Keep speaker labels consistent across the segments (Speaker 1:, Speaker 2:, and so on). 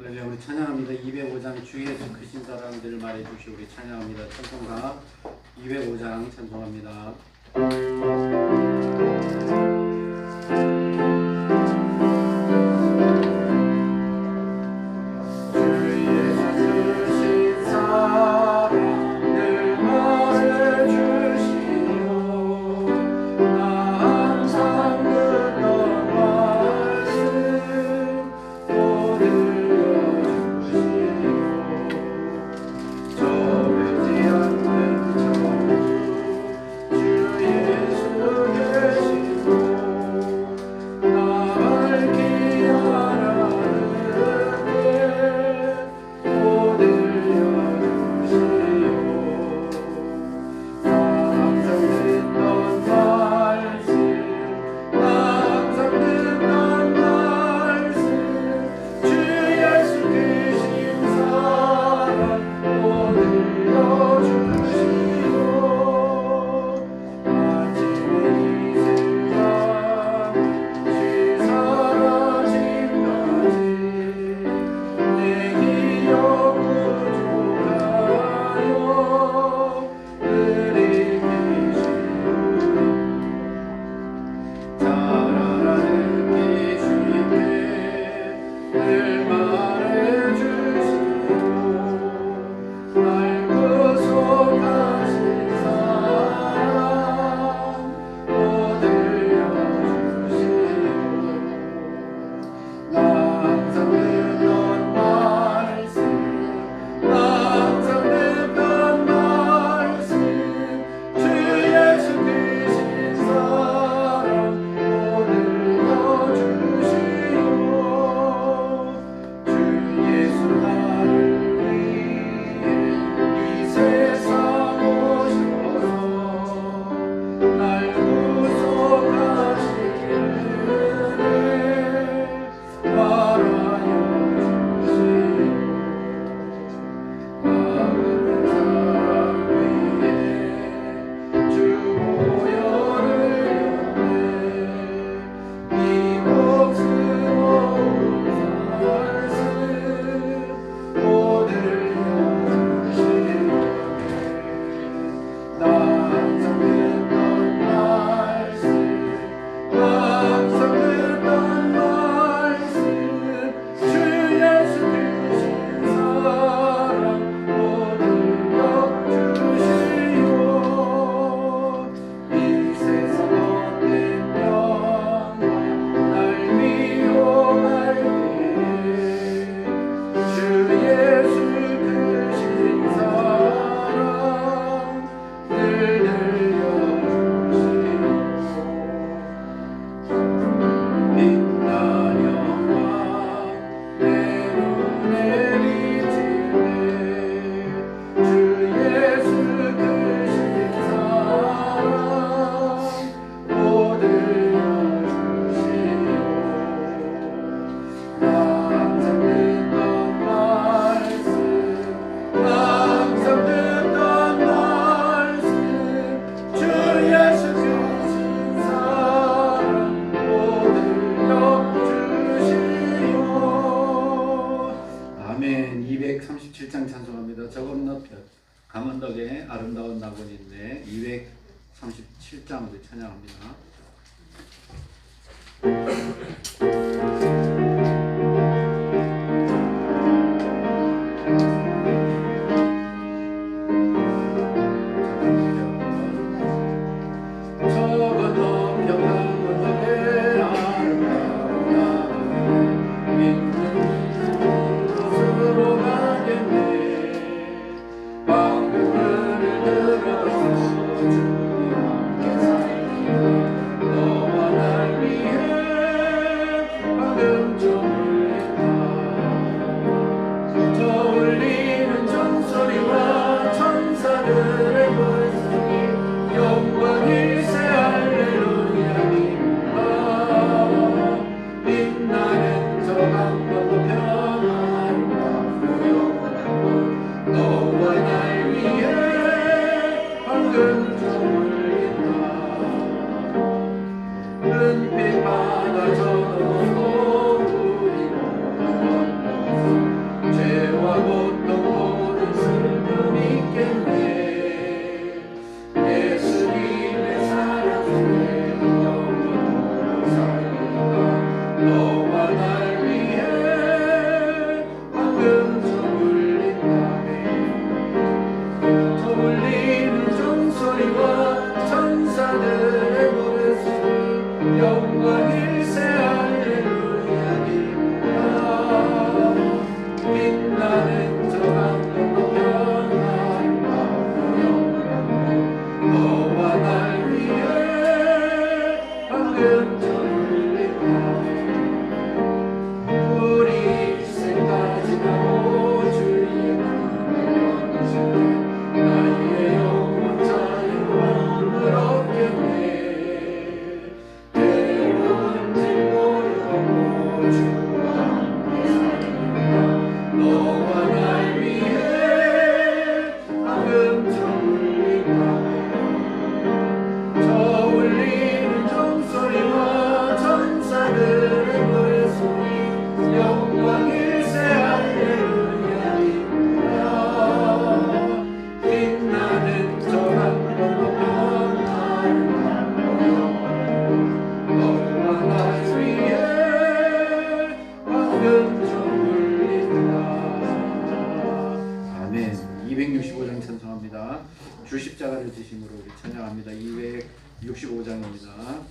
Speaker 1: 할렐루야. 우리 찬양합니다. 205장 주 예수 크신 사랑들을 말해주시오. 우리 찬양합니다. 찬송가 205장 찬송합니다. 아멘. 237장 찬송합니다. 저 건너편 강원덕의 아름다운 낙원인데 237장으로 찬양합니다. 265장 찬송합니다. 주 십자가를 지심으로 우리 찬양합니다. 265장입니다.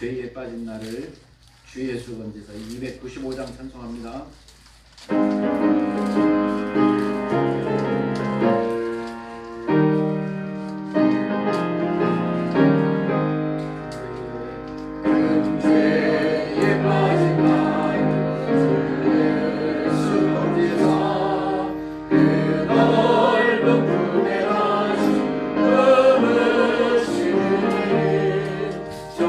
Speaker 1: 죄에 빠진 나를 주 예수 건지사 295장 찬송합니다.
Speaker 2: 저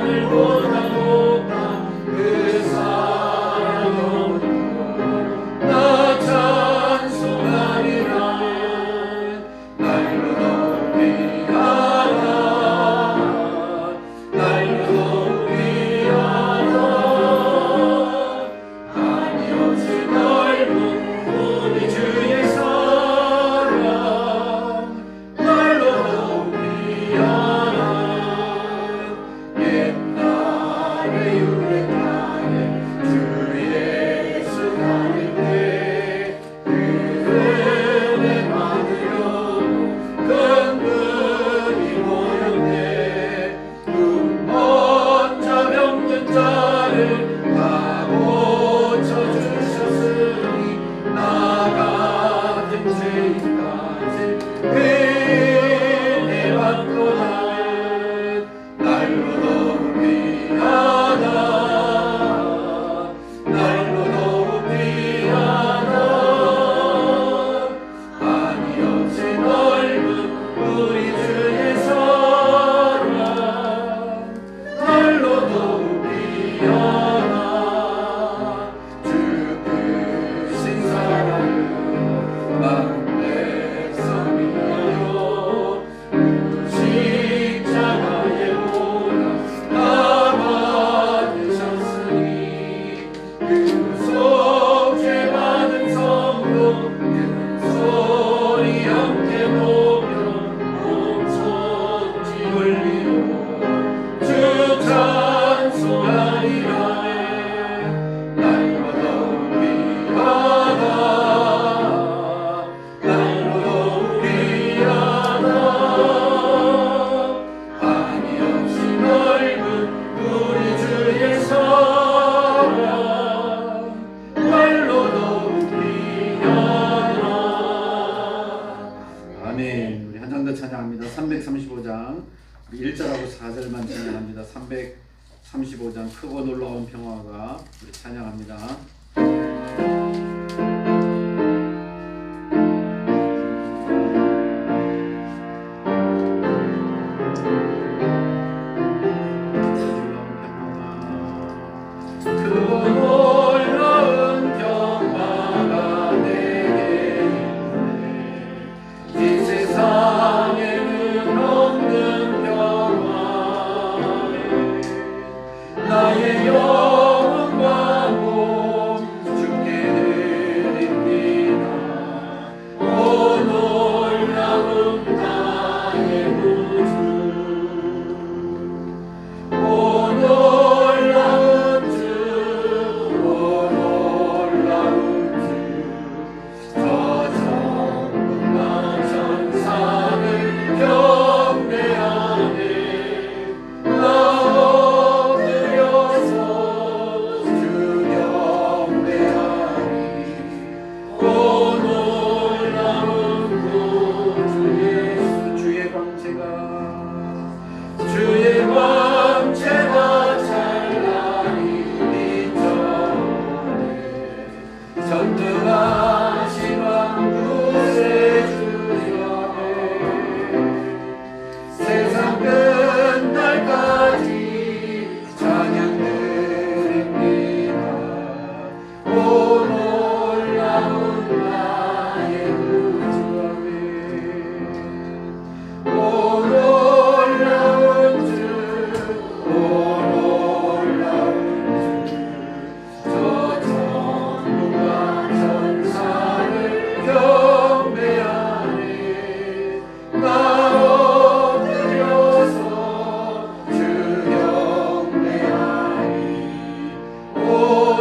Speaker 2: 하늘보다
Speaker 1: 오장 찬양합니다. 335장 크고 놀라운 평화가 우리 찬양합니다.
Speaker 2: 나의 영혼과 몸 주께 드립니다. 오 놀라운 나의 구주, 오 놀라운 주, 오 놀라운 주, 저 천군과 천사를 경배하네. 주의 광채가 찬란히 비춰오네. 전능하신 왕 구세주여, 세상 끝날까지 찬양 드립니다. 오 놀라운 나의 구주, 아멘. 오 놀라운 주, 오 놀라운 주, 저 천군과 천사를 경배하네. 나 엎드려서 주 경배하리. 오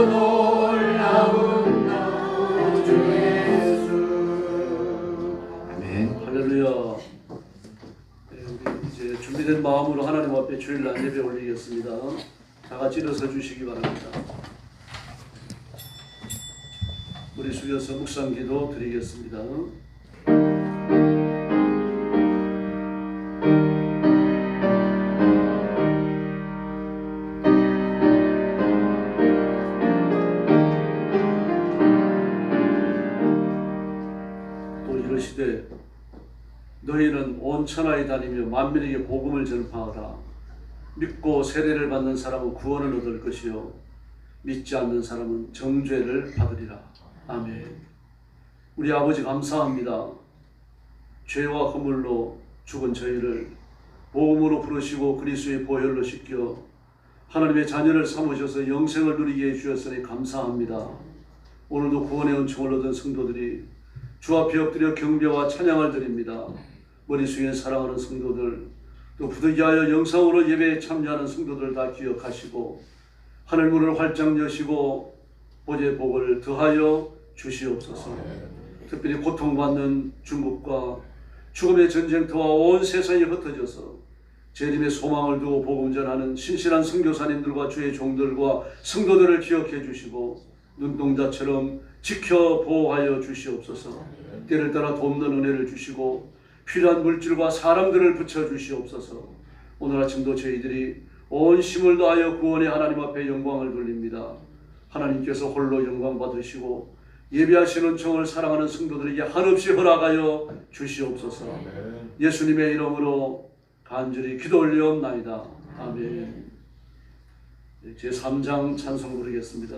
Speaker 2: 놀라운 나 주 예수.
Speaker 1: 아멘.
Speaker 2: 할렐루야. 네, 우리 이제 준비된 마음으로 하나님 앞에 주일날 예배 올리겠습니다. 다 같이 일어서 주시기 바랍니다. 우리 숙여서 묵상기도 드리겠습니다. 또 이르시되 너희는 온 천하에 다니며 만민에게 복음을 전파하라. 믿고 세례를 받는 사람은 구원을 얻을 것이요 믿지 않는 사람은 정죄를 받으리라. 아멘. 우리 아버지 감사합니다. 죄와 허물로 죽은 저희를 복음으로 부르시고 그리스도의 보혈로 씻겨 하나님의 자녀를 삼으셔서 영생을 누리게 해주셨으니 감사합니다. 오늘도 구원의 은총을 얻은 성도들이 주 앞에 엎드려 경배와 찬양을 드립니다. 머릿속에 사랑하는 성도들, 또 부득이하여 영상으로 예배에 참여하는 성도들 다 기억하시고 하늘 문을 활짝 여시고 보좌의 복을 더하여 주시옵소서. 특별히 고통받는 중국과 죽음의 전쟁터와 온 세상이 흩어져서 재림의 소망을 두고 복음 전하는 신실한 선교사님들과 주의 종들과 성도들을 기억해 주시고 눈동자처럼 지켜 보호하여 주시옵소서. 때를 따라 돕는 은혜를 주시고 필요한 물질과 사람들을 붙여 주시옵소서. 오늘 아침도 저희들이 온 힘을 다하여 구원의 하나님 앞에 영광을 돌립니다. 하나님께서 홀로 영광 받으시고 예배하시는 청을 사랑하는 성도들에게 한없이 허락하여 주시옵소서. 예수님의 이름으로 간절히 기도 올리옵나이다. 아멘. 제3장 찬송 부르겠습니다.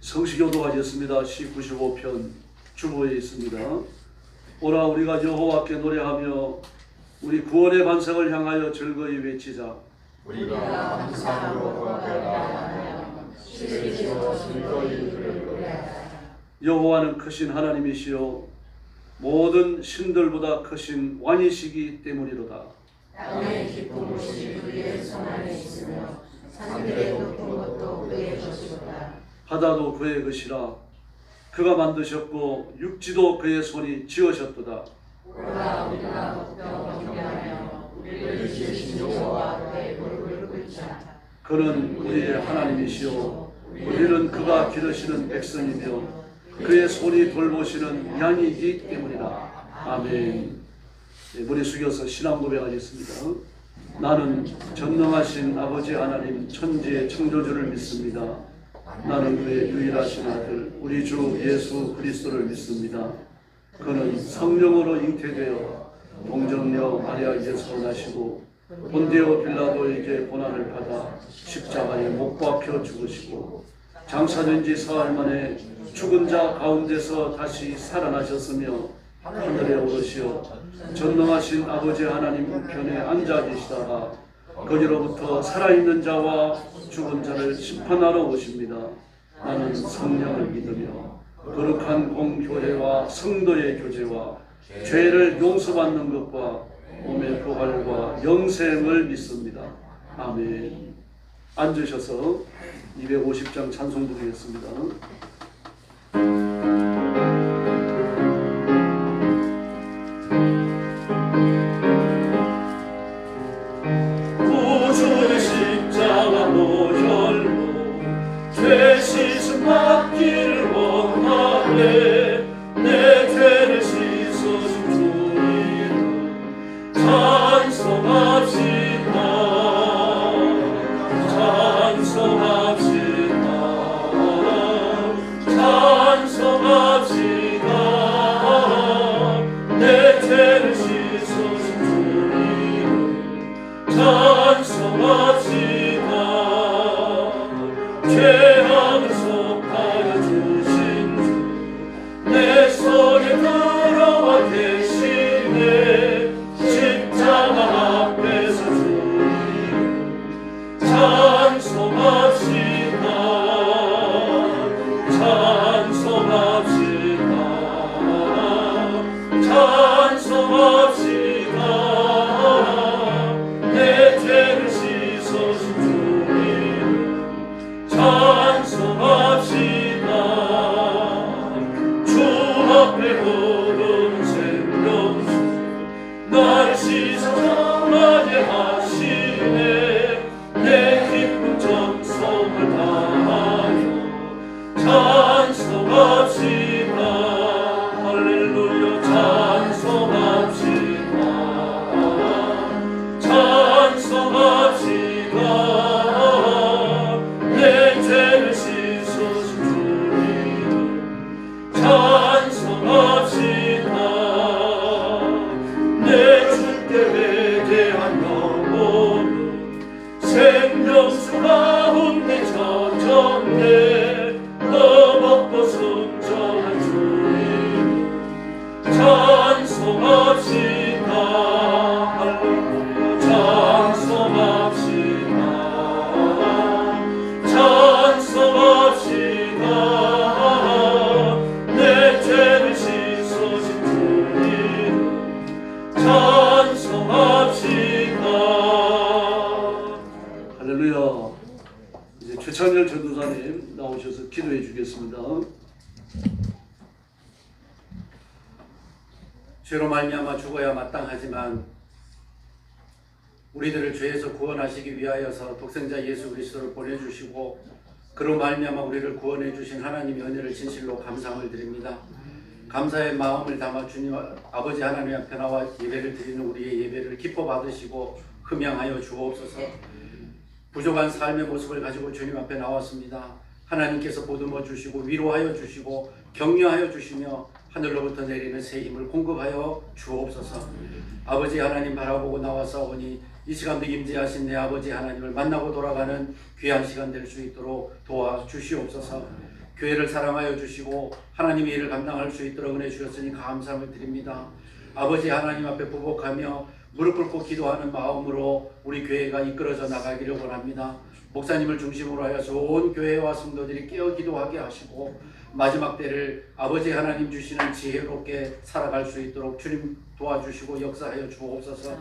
Speaker 2: 성시교도 가졌습니다. C95편 주보에 있습니다. 오라 우리가 여호와께 노래하며 우리 구원의 반석을 향하여 즐거이 외치자.
Speaker 3: 우리가 감사로 고백하며 실제로 즐거이 부르리라.
Speaker 2: 여호와는 크신 하나님이시요 모든 신들보다 크신 왕이시기 때문이로다.
Speaker 3: 땅의 깊은 곳이 그의 손 안에 있으며 산들의 높은 것도 그의 것이로다.
Speaker 2: 바다도 그의 것이라. 그가 만드셨고 육지도 그의 손이 지으셨도다.
Speaker 3: 오라 우리가 먹고 경배하며 우리를 지으신 여호와 그의 무릎을 꿇자.
Speaker 2: 그는 우리의 하나님이시요 우리는 그가 기르시는 백성이며 그의 손이 돌보시는 양이기 때문이라. 아멘. 네, 머리 숙여서 신앙 고백하겠습니다. 나는 전능하신 아버지 하나님 천지의 창조주를 믿습니다. 나는 그의 유일하신 아들 우리 주 예수 그리스도를 믿습니다. 그는 성령으로 잉태되어 동정녀 마리아에게서 나시고 본디오 빌라도에게 고난을 받아 십자가에 못 박혀 죽으시고 장사된 지 사흘 만에 죽은 자 가운데서 다시 살아나셨으며 하늘에 오르시어 전능하신 아버지 하나님 우편에 앉아 계시다가 거기로부터 살아있는 자와 죽은 자를 심판하러 오십니다. 나는 성령을 믿으며 거룩한 공교회와 성도의 교제와 죄를 용서받는 것과 몸의 부활과 영생을 믿습니다. 아멘. 앉으셔서 250장 찬송 부르겠습니다. 구주의 십자가 모혈로 죄 씻음 받기를 원하네. 내 죄를 씻어준 주 이름 찬송합시다. 찬송합시다. 찬송합시다. 내 죄를 씻어준 주 이름 찬송합시다. 죄악을 속하여 주신 주 내 속에 들어와 계시네. 십자가 앞에서 주 이름 찬송합시다. 찬송합시다. 찬송합시다. 내 죄를 씻어준 주 이름 찬송합시다. 주 앞에 흐르는 생명수 나를 씻어 정하게 하시네. 내 기쁜 정성을 다하여 찬송합시다. 할렐루야. 찬송합시다. 찬송합시다. 내 죄를 씻어준 주 이름 찬송합시다. 내 주께 회개한 영혼은 생명수 가운데 젖었네. 너먹고 순전한 주 이름 찬송합시다. 할렐루야. 찬송합시다. 찬송합시다. 내 죄를 씻어준 주 이름 찬송합시다. 할렐루야. 이제 최창렬 전도사님 나오셔서 기도해 주겠습니다.
Speaker 1: 죄로 말미암아 죽어야 마땅하지만 우리들을 죄에서 구원하시기 위하여서 독생자 예수 그리스도를 보내주시고 그로 말미암아 우리를 구원해 주신 하나님의 은혜를 진실로 감사함을 드립니다. 감사의 마음을 담아 주님 아버지 하나님 앞에 나와 예배를 드리는 우리의 예배를 기뻐 받으시고 흠양하여 주옵소서. 부족한 삶의 모습을 가지고 주님 앞에 나왔습니다. 하나님께서 보듬어 주시고 위로하여 주시고 격려하여 주시며 하늘로부터 내리는 새 힘을 공급하여 주옵소서. 아버지 하나님 바라보고 나와사오니 이 시간도 임재하신 내 아버지 하나님을 만나고 돌아가는 귀한 시간 될 수 있도록 도와주시옵소서. 교회를 사랑하여 주시고 하나님의 일을 감당할 수 있도록 은혜 주셨으니 감사함을 드립니다. 아버지 하나님 앞에 부복하며 무릎 꿇고 기도하는 마음으로 우리 교회가 이끌어져 나가기를 원합니다. 목사님을 중심으로 하여 좋은 교회와 성도들이 깨어 기도하게 하시고 마지막 때를 아버지 하나님 주시는 지혜롭게 살아갈 수 있도록 주님 도와주시고 역사하여 주옵소서.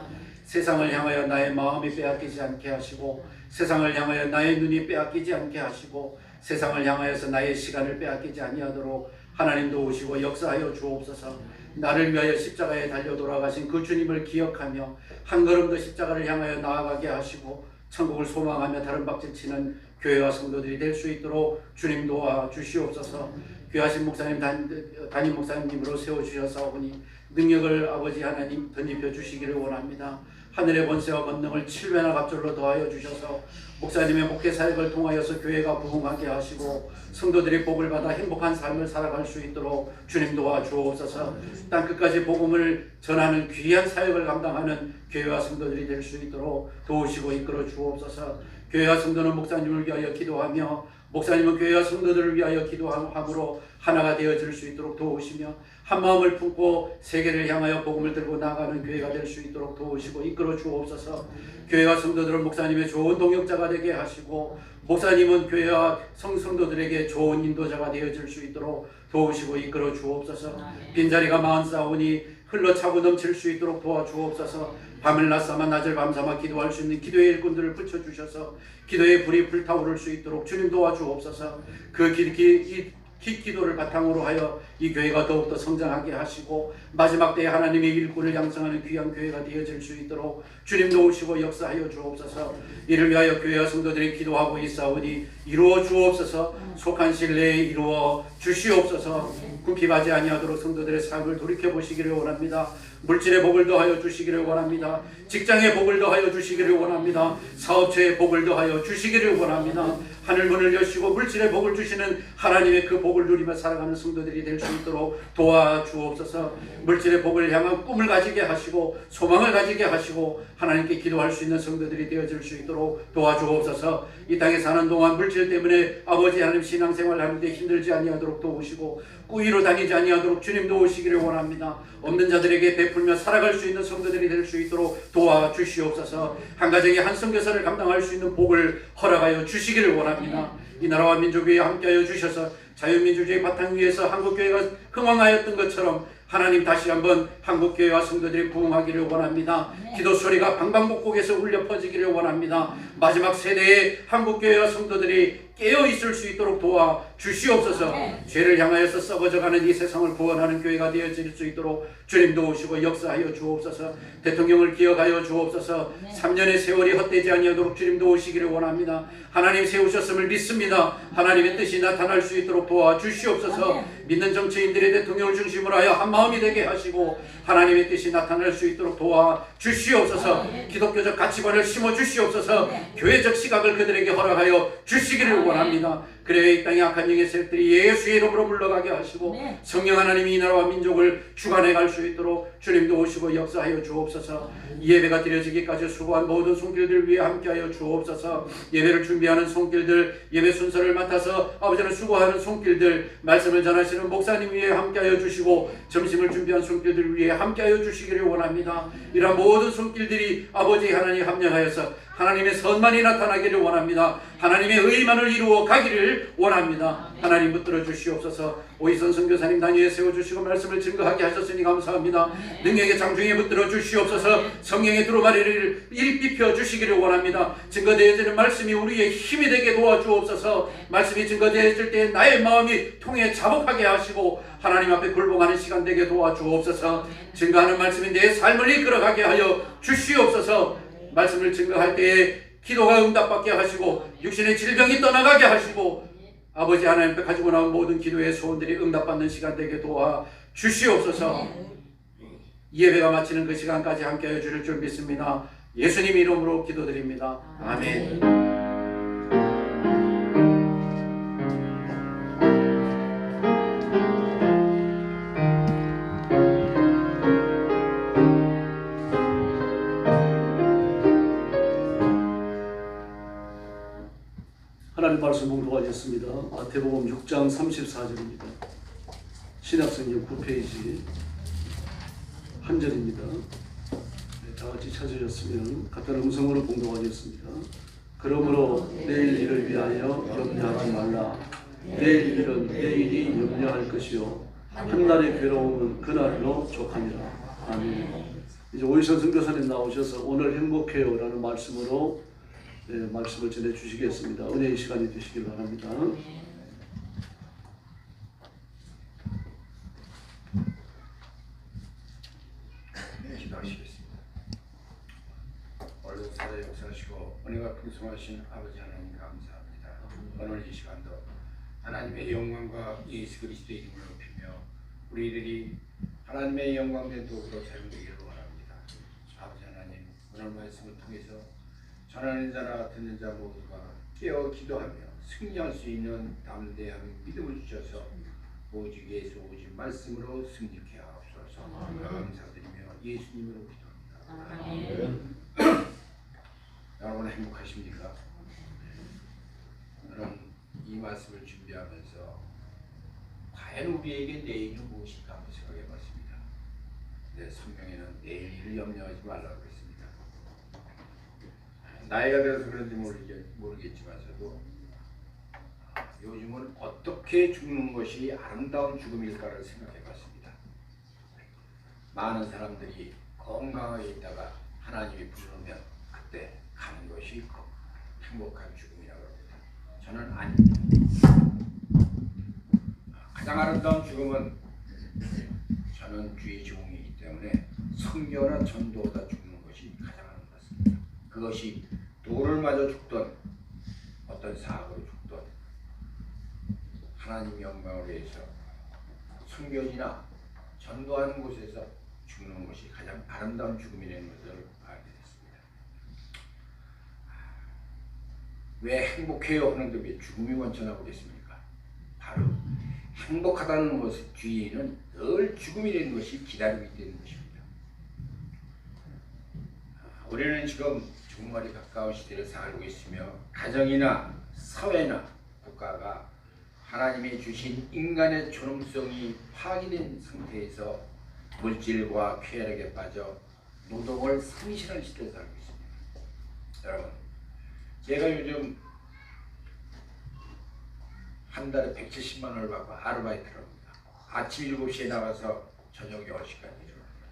Speaker 1: 세상을 향하여 나의 마음이 빼앗기지 않게 하시고 세상을 향하여 나의 눈이 빼앗기지 않게 하시고 세상을 향하여서 나의 시간을 빼앗기지 아니하도록 하나님 도우시고 역사하여 주옵소서. 나를 위하여 십자가에 달려 돌아가신 그 주님을 기억하며 한 걸음 더 십자가를 향하여 나아가게 하시고 천국을 소망하며 다른 박질 치는 교회와 성도들이 될 수 있도록 주님 도와 주시옵소서. 귀하신 목사님 담임 목사님으로 세워주셨사오니 능력을 아버지 하나님 덧입혀 주시기를 원합니다. 하늘의 권세와 권능을 7배나 갑절로 더하여 주셔서 목사님의 목회 사역을 통하여서 교회가 부흥하게 하시고 성도들이 복을 받아 행복한 삶을 살아갈 수 있도록 주님 도와주옵소서. 땅 끝까지 복음을 전하는 귀한 사역을 감당하는 교회와 성도들이 될 수 있도록 도우시고 이끌어 주옵소서. 교회와 성도는 목사님을 위하여 기도하며 목사님은 교회와 성도들을 위하여 기도함으로 하나가 되어질 수 있도록 도우시며 한 마음을 품고 세계를 향하여 복음을 들고 나가는 교회가 될 수 있도록 도우시고 이끌어 주옵소서. 교회와 성도들은 목사님의 좋은 동역자가 되게 하시고 목사님은 교회와 성도들에게 좋은 인도자가 되어질 수 있도록 도우시고 이끌어 주옵소서. 빈자리가 많사오니 흘러차고 넘칠 수 있도록 도와주옵소서. 밤을 낮삼아 낮을 밤삼아 기도할 수 있는 기도의 일꾼들을 붙여주셔서 기도의 불이 불타오를 수 있도록 주님 도와주옵소서. 그 기도를 바탕으로 하여 이 교회가 더욱더 성장하게 하시고 마지막 때에 하나님의 일꾼을 양성하는 귀한 교회가 되어질 수 있도록 주님 도우시고 역사하여 주옵소서. 이를 위하여 교회와 성도들이 기도하고 있사오니 이루어 주옵소서. 속한 신뢰에 이루어 주시옵소서. 궁핍하지 아니하도록 성도들의 삶을 돌이켜보시기를 원합니다. 물질의 복을 더하여 주시기를 원합니다. 직장의 복을 더하여 주시기를 원합니다. 사업체의 복을 더하여 주시기를 원합니다. 하늘문을 여시고 물질의 복을 주시는 하나님의 그 복을 누리며 살아가는 성도들이 될 수 있도록 도와주옵소서. 물질의 복을 향한 꿈을 가지게 하시고 소망을 가지게 하시고 하나님께 기도할 수 있는 성도들이 되어질 수 있도록 도와주옵소서. 이 땅에 사는 동안 물질 때문에 아버지 하나님 신앙생활 하는데 힘들지 아니하도록 도우시고 꾸이로 다니지 아니하도록 주님 도우시기를 원합니다. 없는 자들에게 베풀며 살아갈 수 있는 성도들이 될 수 있도록 도와주시옵소서. 한 가정에 한 선교사를 감당할 수 있는 복을 허락하여 주시기를 원합니다. 이 나라와 민족 위에 함께하여 주셔서 자유민주주의 바탕 위에서 한국교회가 흥왕하였던 것처럼 하나님 다시 한번 한국교회와 성도들이 부흥하기를 원합니다. 기도 소리가 방방곡곡에서 울려 퍼지기를 원합니다. 마지막 세대의 한국교회와 성도들이 깨어 있을 수 있도록 도와 주시옵소서. 죄를 향하여서 썩어져가는 이 세상을 구원하는 교회가 되어질 수 있도록 주님 도우시고 역사하여 주옵소서. 대통령을 기억하여 주옵소서. 3년의 세월이 헛되지 아니하도록 주님 도우시기를 원합니다. 하나님 세우셨음을 믿습니다. 하나님의 뜻이 나타날 수 있도록 도와 주시옵소서. 믿는 정치인들의 대통령을 중심으로 하여 한 마음이 되게 하시고 하나님의 뜻이 나타날 수 있도록 도와 주시옵소서. 기독교적 가치관을 심어 주시옵소서. 교회적 시각을 그들에게 허락하여 주시기를 원합니다. 그래야 이 땅의 악한 영의 세력들이 예수의 이름으로 물러가게 하시고 성령 하나님이 이 나라와 민족을 주관해 갈 수 있도록 주님도 오시고 역사하여 주옵소서. 이 예배가 드려지기까지 수고한 모든 손길들 위해 함께하여 주옵소서. 예배를 준비하는 손길들, 예배 순서를 맡아서 아버지는 수고하는 손길들, 말씀을 전하시는 목사님 위해 함께하여 주시고 점심을 준비한 손길들 위해 함께하여 주시기를 원합니다. 이러한 모든 손길들이 아버지 하나님 합력하여서 하나님의 선만이 나타나기를 원합니다. 하나님의 의만을 이루어 가기를 원합니다. 하나님 붙들어 주시옵소서. 오이선 선교사님 단위에 세워주시고 말씀을 증거하게 하셨으니 감사합니다. 능력의 장중에 붙들어 주시옵소서. 성령의 두루마리를 이리 삐펴 주시기를 원합니다. 증거되어지는 말씀이 우리의 힘이 되게 도와주옵소서. 말씀이 증거되어질 때 나의 마음이 통해 자복하게 하시고 하나님 앞에 굴복하는 시간 되게 도와주옵소서. 증거하는 말씀이 내 삶을 이끌어가게 하여 주시옵소서. 말씀을 증거할 때에 기도가 응답받게 하시고 육신의 질병이 떠나가게 하시고 아버지 하나님 앞에 가지고 나온 모든 기도의 소원들이 응답받는 시간 되게 도와 주시옵소서. 예배가 마치는 그 시간까지 함께하여 주실 줄 믿습니다. 예수님 이름으로 기도드립니다. 아멘.
Speaker 2: 하나님 말씀 봉독하셨습니다. 마태복음 6장 34절입니다. 신약성경 9페이지 한 절입니다. 다 같이 찾으셨으면 같은 음성으로 봉독하겠습니다. 그러므로 내일 일을 위하여 염려하지 말라. 내일 일은 내일이 염려할 것이요 한날의 괴로움은 그날로 족하니라. 아멘. 이제 오희선 선교사님 나오셔서 오늘 행복해요 라는 말씀으로 말씀을 전해 주시겠습니다. 은혜의 시간이 되시길 바랍니다.
Speaker 4: 기도하시겠습니다. 오늘도 살아 역사하시고 은혜가 풍성하신 아버지 하나님 감사합니다. 오늘 이 시간도 하나님의 영광과 예수 그리스도의 이름을 높이며 우리들이 하나님의 영광된 도구로 사용되기를 원합니다. 아버지 하나님, 오늘 말씀을 통해서 전하는 자나 듣는 자 모두가 깨어 기도하며 승리할 수 있는 담대한 믿음을 주셔서 오직 예수 오직 말씀으로 승리케 하옵소서. 감사드리며 예수님으로 기도합니다. 여러분 행복하십니까? 저는 이 말씀을 준비하면서 과연 우리에게 내일은 무엇일까 한번 생각해 봤습니다. 내 성경에는 내일 일을 염려하지 말라고 했습니다. 나이가 들어서 그런지 모르겠지만서도 요즘은 어떻게 죽는 것이 아름다운 죽음일까를 생각해 봤습니다. 많은 사람들이 건강하게 있다가 하나님이 부르면 그때 가는 것이 행복한 죽음이라고 합니다. 저는 아닙니다. 가장 아름다운 죽음은 저는 주의 종이기 때문에 선교나 전도보다 죽는 것이 가장 아름답습니다. 그것이 돌을 맞아 죽던 어떤 사고로 죽던 하나님 영광을 위해서 선교지나 전도하는 곳에서 죽는 것이 가장 아름다운 죽음이라는 것을 알게 됐습니다. 왜 행복해요 하는데 왜 죽음이 원천하고 그랬습니까? 바로 행복하다는 것의 뒤에는 늘 죽음이라는 것이 기다리고 있다는 것입니다. 우리는 지금 종말이 가까운 시대를 살고 있으며 가정이나 사회나 국가가 하나님이 주신 인간의 존엄성이 파괴된 상태에서 물질과 쾌락에 빠져 노동을 상실한 시대에 살고 있습니다. 여러분, 제가 요즘 한 달에 170만 원을 받고 아르바이트를 합니다. 아침 7시에 나가서 저녁 10시까지 일을 합니다.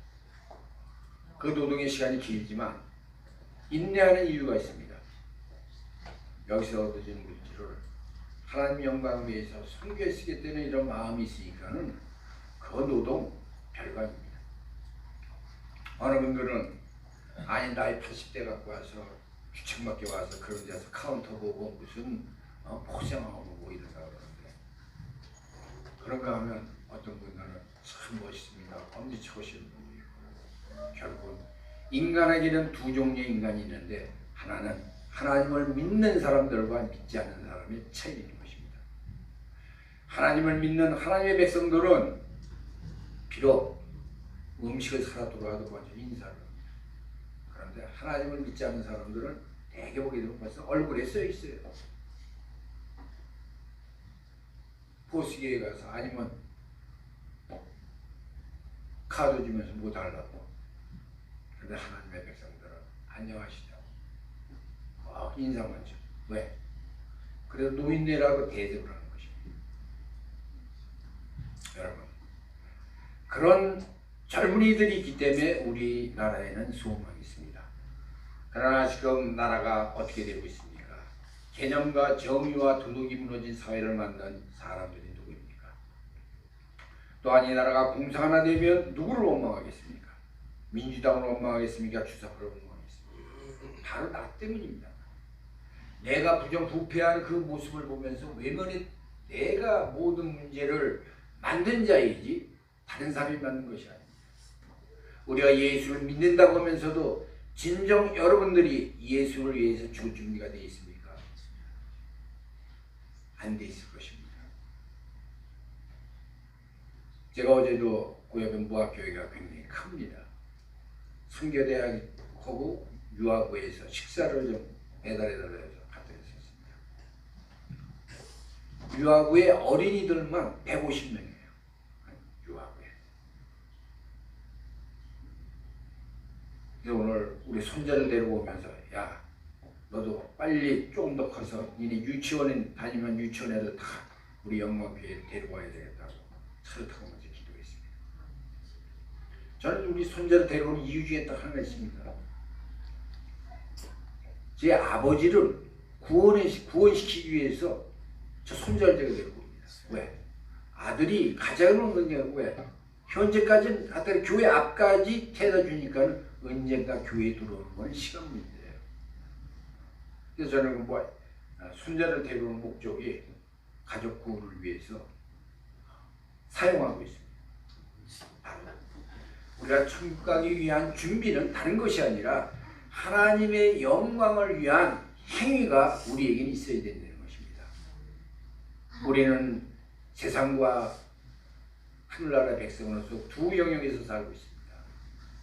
Speaker 4: 그 노동의 시간이 길지만 인내하는 이유가 있습니다. 여기서 얻어진 물질을 하나님 영광을 위해서 선교에 쓰겠다는 이런 마음이 있으니까는 그 노동 별거 아닙니다. 어느 분들은 아니 나이 80대 갖고 와서 주책맞게 와서 그런 데서 카운터 보고 무슨 포장하고 뭐 이런다 그러는데 그런가 하면 어떤 분들은 참 멋있습니다. 엄지쳐오시는 분이 있고 결국 인간에게는 두 종류의 인간이 있는데 하나는 하나님을 믿는 사람들과 믿지 않는 사람의 차이가 있는 것입니다. 하나님을 믿는 하나님의 백성들은 비록 음식을 사러 들어와도 먼저 인사를 합니다. 그런데 하나님을 믿지 않는 사람들은 대개 보게 되면 벌써 얼굴에 써 있어요. 보스기에 가서 아니면 카드 주면서 뭐 달라고. 그런데 하나님의 백성들은 안녕하시죠. 인사 먼저. 왜? 그래도 노인네라고 대접을 하는 것입니다. 여러분, 그런 젊은이들이 있기 때문에 우리나라에는 소망이 있습니다. 그러나 지금 나라가 어떻게 되고 있습니까? 개념과 정의와 도덕이 무너진 사회를 만든 사람들이 누구입니까? 또한 이 나라가 공사 하나 되면 누구를 원망하겠습니까? 민주당을 원망하겠습니까? 주사파를 원망하겠습니까? 바로 나 때문입니다. 내가 부정부패한 그 모습을 보면서 외면에 내가 모든 문제를 만든 자이지 다른 사람이 만든 것이 아닙니다. 우리가 예수를 믿는다고 하면서도 진정 여러분들이 예수를 위해서 죽을 준비가 되어 있습니까? 안 돼 있을 것입니다. 제가 어제도 고여변 무학교회가 굉장히 큽니다. 선교대학하고 유아부에서 식사를 좀 배달해달라 해서 갖다 줬습니다. 유아부의 어린이들만 150명이에요. 유아부에. 그래서 오늘 우리 손자를 데려오면서 야 너도 빨리 조금 더 커서 니네 유치원에 다니면 유치원 애들 다 우리 영광교회에 데려와야 되겠다고 차를 타고 먼저 기도했습니다. 저는 우리 손자를 데려오는 이유 중에 딱 하나 있습니다. 제 아버지를 구원시키기 위해서 저 손자를 제가 데리고 옵니다. 왜? 아들이 가장을 없는 게 왜? 현재까지는 하여튼 교회 앞까지 태워다 주니까 언젠가 교회에 들어오는 건 시간 문제예요. 그래서 저는 손자를 데려오는 목적이 가족 구원을 위해서 사용하고 있습니다. 바로 우리가 천국 가기 위한 준비는 다른 것이 아니라 하나님의 영광을 위한 행위가 우리에게는 있어야 된다는 것입니다. 우리는 세상과 하늘나라 백성으로서 두 영역에서 살고 있습니다.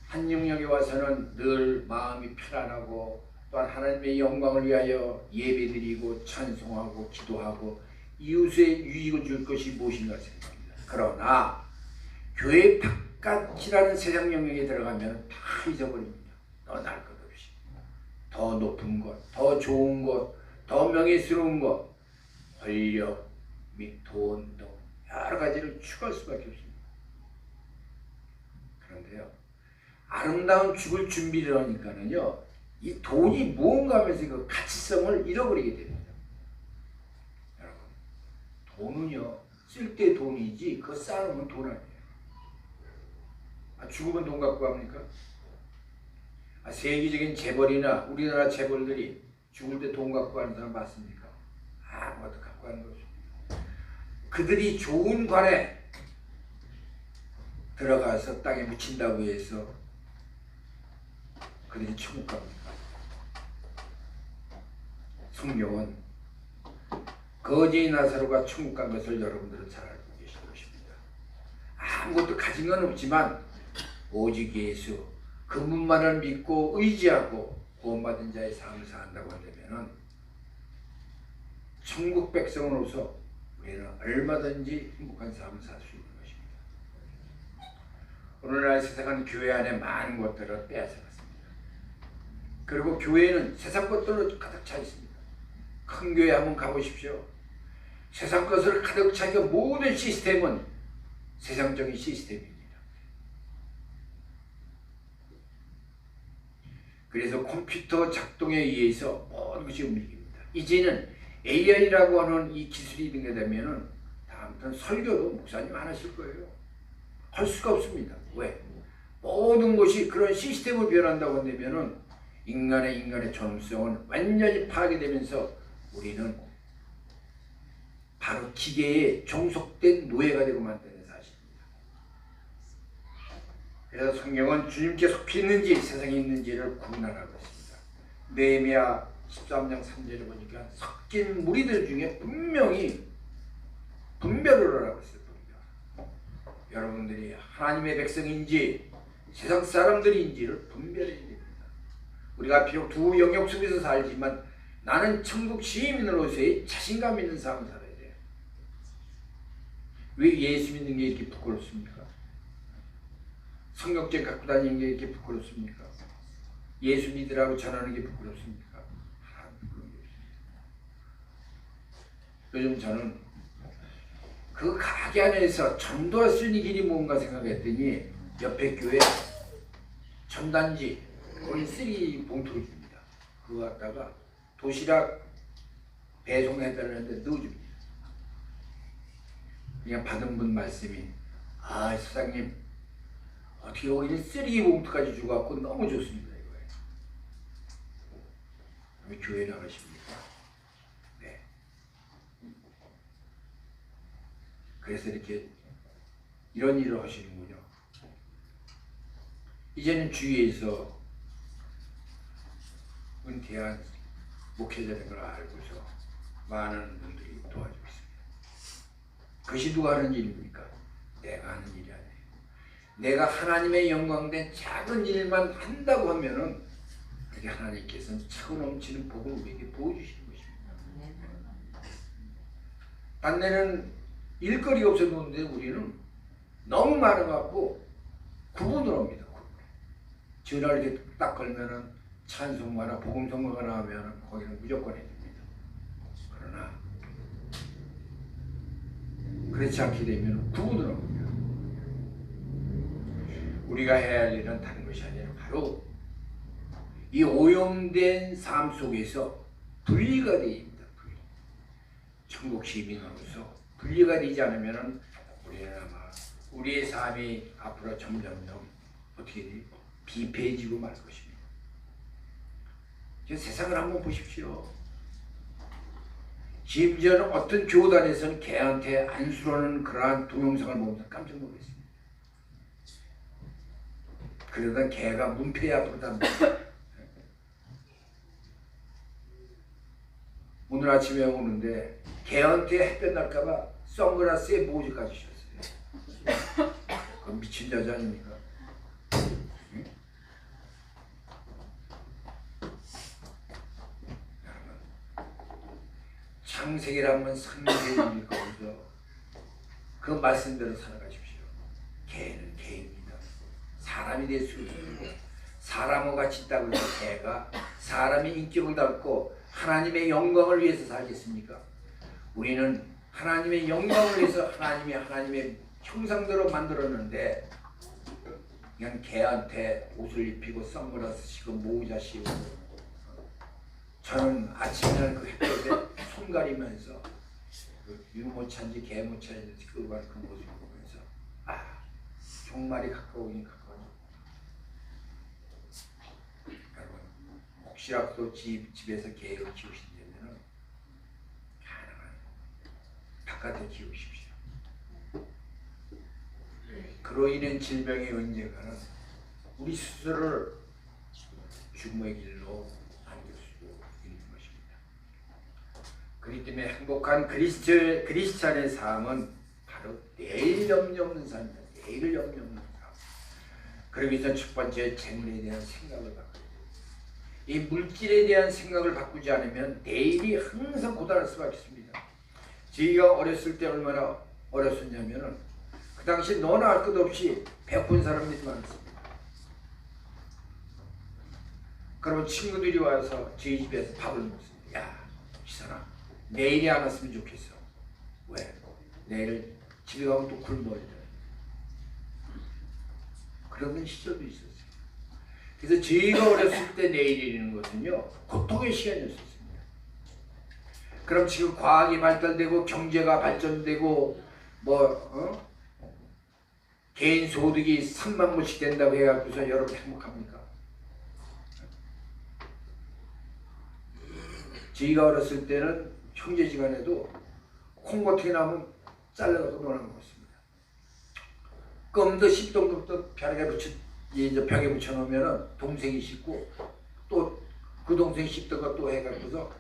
Speaker 4: 한 영역에 와서는 늘 마음이 편안하고 또한 하나님의 영광을 위하여 예배드리고 찬송하고 기도하고 이웃의 유익을 줄 것이 무엇인가 생각합니다. 그러나 교회 바깥이라는 세상 영역에 들어가면 다 잊어버립니다. 더 나을 것 없이 더 높은 것, 더 좋은 것, 더 명예스러운 것, 권력 및 돈 등 여러 가지를 추구할 수밖에 없습니다. 그런데요, 아름다운 죽을 준비를 하니까는요, 이 돈이 무언가 하면서 그 가치성을 잃어버리게 됩니다. 여러분, 돈은요, 쓸 때 돈이지, 그거 쌓아놓으면 돈 아니에요. 죽으면 돈 갖고 갑니까? 세계적인 재벌이나 우리나라 재벌들이 죽을 때 돈 갖고 가는 사람 맞습니까? 아무것도 갖고 가는 거 없습니다. 그들이 좋은 관에 들어가서 땅에 묻힌다고 해서 그들이 천국 갑니까? 성경은 거지 나사로가 천국 간 것을 여러분들은 잘 알고 계실 것입니다. 아무것도 가진 건 없지만 오직 예수 그분만을 믿고 의지하고 구원받은 자의 삶을 산다고 한다면 천국 백성으로서 우리는 얼마든지 행복한 삶을 살 수 있는 것입니다. 오늘날 세상은 교회 안에 많은 것들을 빼앗아갔습니다. 그리고 교회는 세상 것들로 가득 차 있습니다. 큰 교회 한번 가보십시오. 세상 것을 가득 차니까 모든 시스템은 세상적인 시스템입니다. 그래서 컴퓨터 작동에 의해서 모든 것이 움직입니다. 이제는 AI라고 하는 이 기술이 등장되면은 다음부터는 설교도 목사님 안 하실 거예요. 할 수가 없습니다. 왜? 모든 것이 그런 시스템을 변한다고 한다면은 인간의 존엄성은 완전히 파괴되면서 우리는 바로 기계에 종속된 노예가 되고 만드는 사실입니다. 그래서 성경은 주님께 속히 있는지 세상에 있는지를 구분하라고 했습니다. 느헤미야 13장 3절을 보니까 섞인 무리들 중에 분명히 분별을 하라고 했어요. 분별. 여러분들이 하나님의 백성인지 세상 사람들인지를 분별해야 됩니다. 우리가 비록 두 영역 속에서 살지만 나는 천국 시민으로서의 자신감 있는 삶을 살아야 돼요. 왜 예수 믿는 게 이렇게 부끄럽습니까? 성경책 갖고 다니는 게 이렇게 부끄럽습니까? 예수 믿으라고 전하는 게 부끄럽습니까? 요즘 저는 그 가게 안에서 전도할 수 있는 길이 뭔가 생각했더니 옆에 교회 전단지 거의 3 봉투를 줍니다. 그거 갖다가 도시락 배송해달라는데 넣어줍니다. 그냥 받은 분 말씀이 사장님 어떻게 여기는 3 봉투까지 주고갖고 너무 좋습니다. 이거예요. 왜 교회 나가십니까? 네. 그래서 이렇게 이런 일을 하시는군요. 이제는 주위에서 은퇴한 목회자인 걸 알고서 많은 분들이 도와주고 있습니다. 그것이 누가 하는 일입니까? 내가 하는 일이 아니에요. 내가 하나님의 영광된 작은 일만 한다고 하면은 그게 하나님께서는 차고 넘치는 복을 우리에게 부어주시는 것입니다. 딴 데는 일거리가 없어 놓는데 우리는 너무 많아갖고 구분을 합니다. 전화를 이렇게 딱 걸면은 찬송가나 복음성가가 나오면은 거기는 무조건 해줍니다. 그러나 그렇지 않게 되면 구분더라고요. 우리가 해야 할 일은 다른 것이 아니라 바로 이 오염된 삶 속에서 분리가 됩니다. 천국 시민으로서 분리가 되지 않으면 우리는 아마 우리의 삶이 앞으로 점점점 어떻게 돼? 비폐해지고 말 것입니다. 세상을 한번 보십시오. 심지어는 어떤 교단에서는 개한테 안수라는 그러한 동영상을 보면서 깜짝 놀랐습니다. 그러다 개가 문패 앞으로 답니다. 오늘 아침에 오는데 개한테 햇볕 날까봐 선글라스에 모자까지 씌웠어요. 그건 미친 여자 아닙니까? 응? 창세기라면 성경의 거기서 그 말씀대로 살아가십시오. 개는 개입니다. 사람이 될 수 있고 사람과 같이 있다고 해서 개가 사람의 인격을 닮고 하나님의 영광을 위해서 살겠습니까? 우리는 하나님의 영광을 위해서 하나님의 형상대로 만들었는데 그냥 개한테 옷을 입히고 선글라스 쓰고 모자 씌우고 저는 아침에 그 햇볕에 손 가리면서 그 유모차인지 개모차인지 끌고 가는 그 모습을 보면서 아 종말이 가까우니 여러분 혹시라도 집에서 개를 키우신다면 가능한 바깥에 키우십시오. 그로 인한 질병의 언젠가는 우리 스스로를 죽음의 길로 안길 수 있는 것입니다. 그렇기 때문에 행복한 그리스찬의 삶은 바로 내일 염려 없는 삶입니다. 내일을 염려 없는 삶. 그러기 위해서 첫 번째 재물에 대한 생각을 바꿔야 돼요. 이 물질에 대한 생각을 바꾸지 않으면 내일이 항상 고단할 수밖에 없습니다. 저희가 어렸을 때 얼마나 어렸었냐면은 그 당시 너나 할 것 없이 배고픈 사람들이 많았습니다. 그러면 친구들이 와서 저희 집에서 밥을 먹습니다. 야, 기사나 내일이 안 왔으면 좋겠어. 왜? 내일 집에 가면 또 굶어야 돼. 그런 시절도 있었어요. 그래서 저희가 어렸을 때 내일이라는 것은요 고통의 시간이었습니다. 그럼 지금 과학이 발달되고 경제가 발전되고 개인 소득이 3만 불씩 된다고 해갖고서 여러분 행복합니까? 저희가 어렸을 때는 형제지간에도 콩고탱이 나면 잘라서 노는 거였습니다. 껌도 씹던 것도 벽에 붙여놓으면 동생이 씹고 또 그 동생이 씹던 것도 해갖고서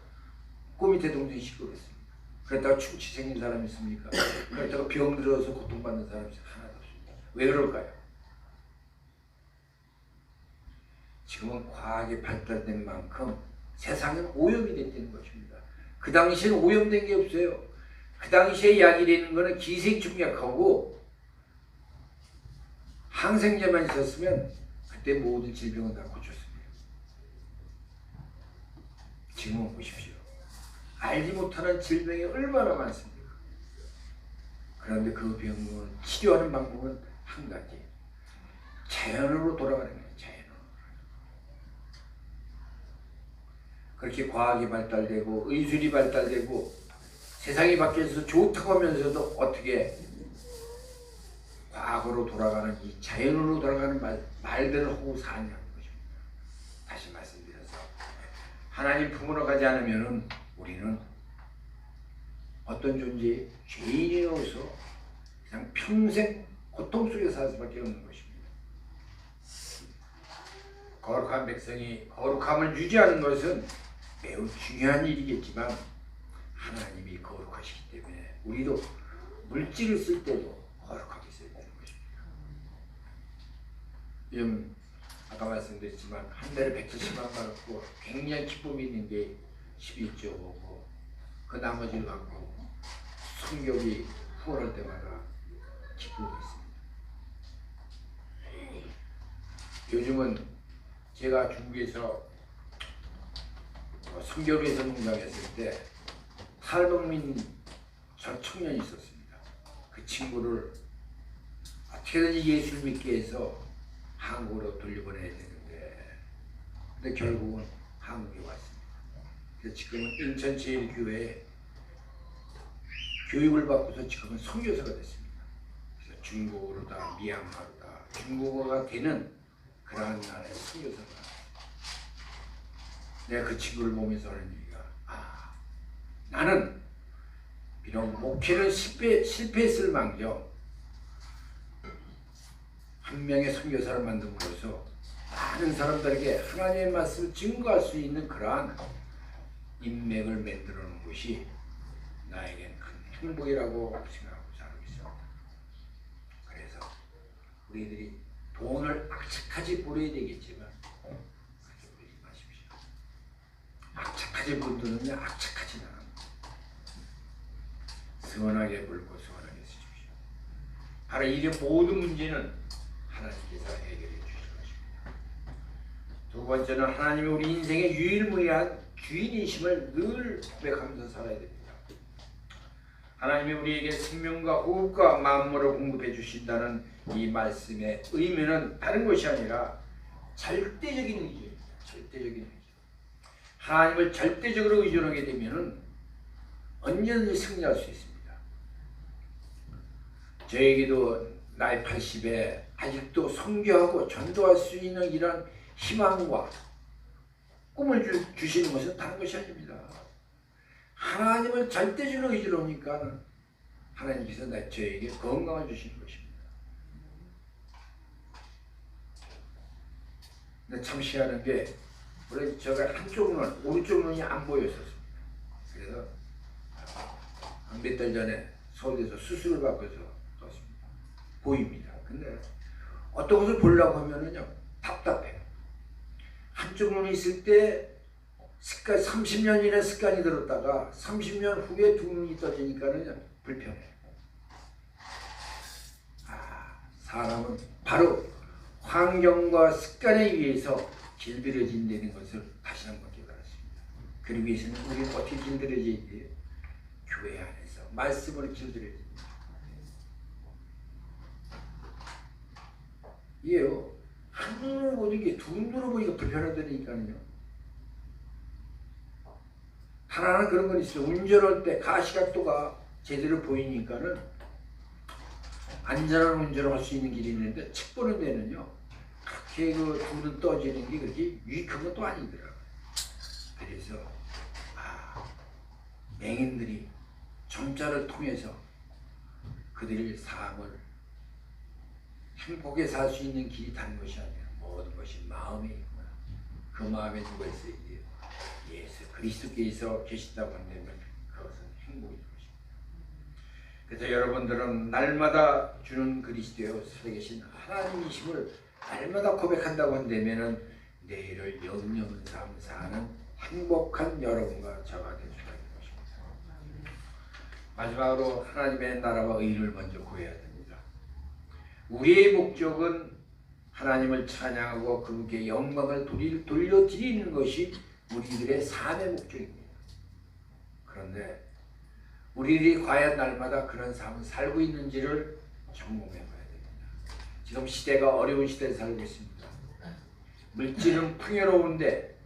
Speaker 4: 그 밑에 동생이 씹고 그랬습니다. 그랬다가 충치 생긴 사람이 있습니까? 그랬다가 병 들어서 고통받는 사람이 하나도 없습니다. 왜 그럴까요? 지금은 과학이 발달된 만큼 세상은 오염이 됐다는 것입니다. 그 당시에는 오염된 게 없어요. 그 당시에 약이라는 것은 기생충약하고 항생제만 있었으면 그때 모든 질병은 다 고쳤습니다. 지금은 보십시오. 알지 못하는 질병이 얼마나 많습니까? 그런데 그 병은 치료하는 방법은 한 가지. 자연으로 돌아가는 거예요. 자연으로. 그렇게 과학이 발달되고 의술이 발달되고 세상이 바뀌어서 좋다고 하면서도 어떻게 과거로 돌아가는 이 자연으로 돌아가는 말들을 하고 사냐는 것입니다. 다시 말씀드려서 하나님 품으로 가지 않으면은 우리는 어떤 존재 죄인이로서 그냥 평생 고통 속에 살 수밖에 없는 것입니다. 거룩한 백성이 거룩함을 유지하는 것은 매우 중요한 일이겠지만 하나님이 거룩하시기 때문에 우리도 물질을 쓸 때도 거룩하게 써야 되는 것입니다. 요즘 아까 말씀드렸지만 한 달에 170만 받았고 굉장히 기쁨이 있는 게 11조 오고 그 나머지를 갖고 성격이 후원할 때마다 기쁘고 있습니다. 요즘은 제가 중국에서 선교를 해서 농장했을 때 탈북민 전 청년이 있었습니다. 그 친구를 어떻게든지 예수를 믿게 해서 한국으로 돌려보내야 되는데, 근데 결국은 한국에 왔습니다. 그래서 지금은 인천제일교회에 교육을 받고서 지금은 선교사가 됐습니다. 그래서 중국어로다 미얀마로다 중국어가 되는 그러한 나라의 선교사가. 내가 그 친구를 보면서 하는 얘기가, 나는 비록 목회는 실패했을 망정 한 명의 선교사를 만듦으로써 많은 사람들에게 하나님의 말씀을 증거할 수 있는 그러한 인맥을 만들어 놓은 것이 나에겐 큰 행복이라고 생각하고 살고 있습니다. 그래서 우리들이 돈을 악착같이 벌어야 되겠지만 그렇게 벌지 마십시오. 악착같이 분들은요, 악착같이 나갑니다. 선하게 벌고 선하게 쓰십시오. 바로 이 모든 문제는 하나님께서 해결해 주실 것입니다. 두 번째는 하나님이 우리 인생의 유일무이한 주인이심을 늘 고백하면서 살아야 됩니다. 하나님이 우리에게 생명과 호흡과 만물을 공급해 주신다는 이 말씀의 의미는 다른 것이 아니라 절대적인 의존입니다. 절대적인 의존. 하나님을 절대적으로 의존하게 되면 언제든지 승리할 수 있습니다. 저에게도 나이 80에 아직도 선교하고 전도할 수 있는 이런 희망과 꿈을 주시는 것은 다른 것이 아닙니다. 하나님을 절대적으로 의존하니까 하나님께서 저에게 건강을 주시는 것입니다. 근데 참 희한한 게, 원래 제가 한쪽 눈, 오른쪽 눈이 안 보였었습니다. 그래서 몇 달 전에 서울에서 수술을 받고서 떴습니다. 보입니다. 근데 어떤 것을 보려고 하면은요, 답답해요. 한쪽 눈이 있을 때 습관, 30년이나 습관이 들었다가 30년 후에 두 눈이 떠지니까는 불편해요. 사람은 바로 환경과 습관에 의해서 길들여진다는 것을 다시 한번 깨달았습니다. 그러기 위해서는 우리는 어떻게 길들여져야 돼요? 교회 안에서 말씀으로 길들여집니다. 이게요, 한 눈으로 보니까 두 눈으로 보니까 불편하다니까요. 하나는 그런 건 있어요. 운전할 때 가시각도가 제대로 보이니까는 안전한 운전을 할 수 있는 길이 있는데, 책 보는 데는요, 그렇게 그 두 눈 떠지는 게 그렇게 유익한 것도 아니더라고요. 그래서 맹인들이 점자를 통해서 그들의 삶을 행복에 살 수 있는 길이 다른 것이 아니라 모든 것이 마음에 있구나. 그 마음에 누가 있어야 돼요? 예수 그리스도께서 계신다고 한다면 그것은 행복인 것입니다. 그래서 여러분들은 날마다 주는 그리스도여 살아계신 하나님이심을 날마다 고백한다고 한다면 내일을 영영은 삶 사는 행복한 여러분과 저가 될 수가 있는 것입니다. 마지막으로 하나님의 나라와 의를 먼저 구해야 됩니다. 우리의 목적은 하나님을 찬양하고 그분께 영광을 돌려드리는 것이 우리들의 삶의 목적입니다. 그런데 우리들이 과연 날마다 그런 삶을 살고 있는지를 점검해 봐야 됩니다. 지금 시대가 어려운 시대에 살고 있습니다. 물질은 풍요로운데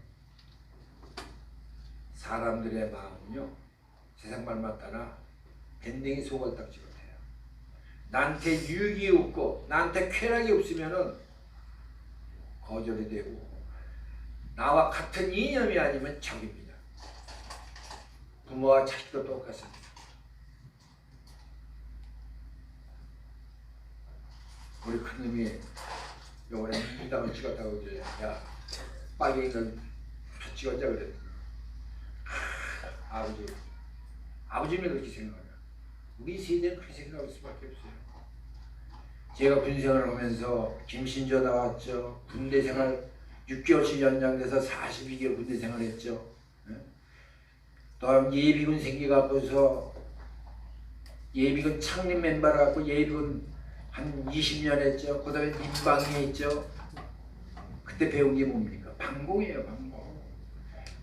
Speaker 4: 사람들의 마음은요, 세상 말만 따라 밴댕이 소갈딱지 같아요. 나한테 유익이 없고 나한테 쾌락이 없으면은 거절이 되고, 나와 같은 이념이 아니면 적입니다. 부모와 자식도 똑같습니다. 우리 큰놈이 요번에 이담을 찍었다고 이제, 야, 빨갱이는 표 찍었자 그랬더니, 아버지는 그렇게 생각하냐. 우리 세대는 그렇게 생각할 수밖에 없어요. 제가 군생활을 하면서 김신조 나왔죠. 군대 생활 6개월씩 연장돼서 42개월 군대 생활했죠. 또 예비군 생겨갖고서 예비군 창립 멤버를 갖고 예비군 한 20년 했죠. 그 다음에 민방위 했죠. 그때 배운 게 뭡니까? 방공이에요, 방공.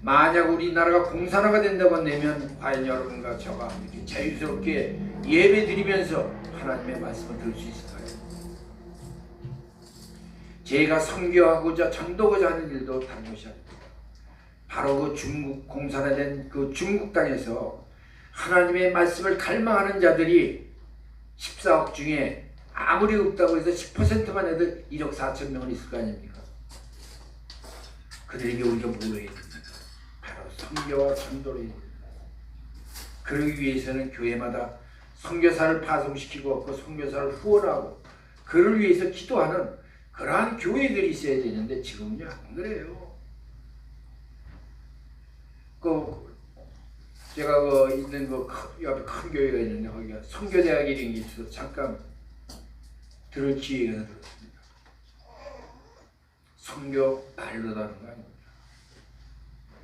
Speaker 4: 만약 우리나라가 공산화가 된다고 내면 과연 여러분과 저가 이렇게 자유스럽게 예배 드리면서 하나님의 말씀을 들을 수 있을까요? 제가 선교하고자 전도하고자 하는 일도 다른 것이 아닙니다. 바로 그 중국 공산화된 그 중국 땅에서 하나님의 말씀을 갈망하는 자들이 14억 중에 아무리 없다고 해서 10%만 해도 1억 4천 명은 있을 거 아닙니까? 그들에게 우리가 뭘 해야 됩니까? 바로 선교와 전도를 해야 됩니다. 그러기 위해서는 교회마다 선교사를 파송시키고 그 선교사를 후원하고 그를 위해서 기도하는 그러한 교회들이 있어야 되는데 지금은요 안 그래요. 제가 있는 옆에 큰 교회가 있는데 거기가 선교대학이 이런 게 있어서 잠깐 들을 기회가 들었습니다. 선교 말로도 하는 거 아닙니다.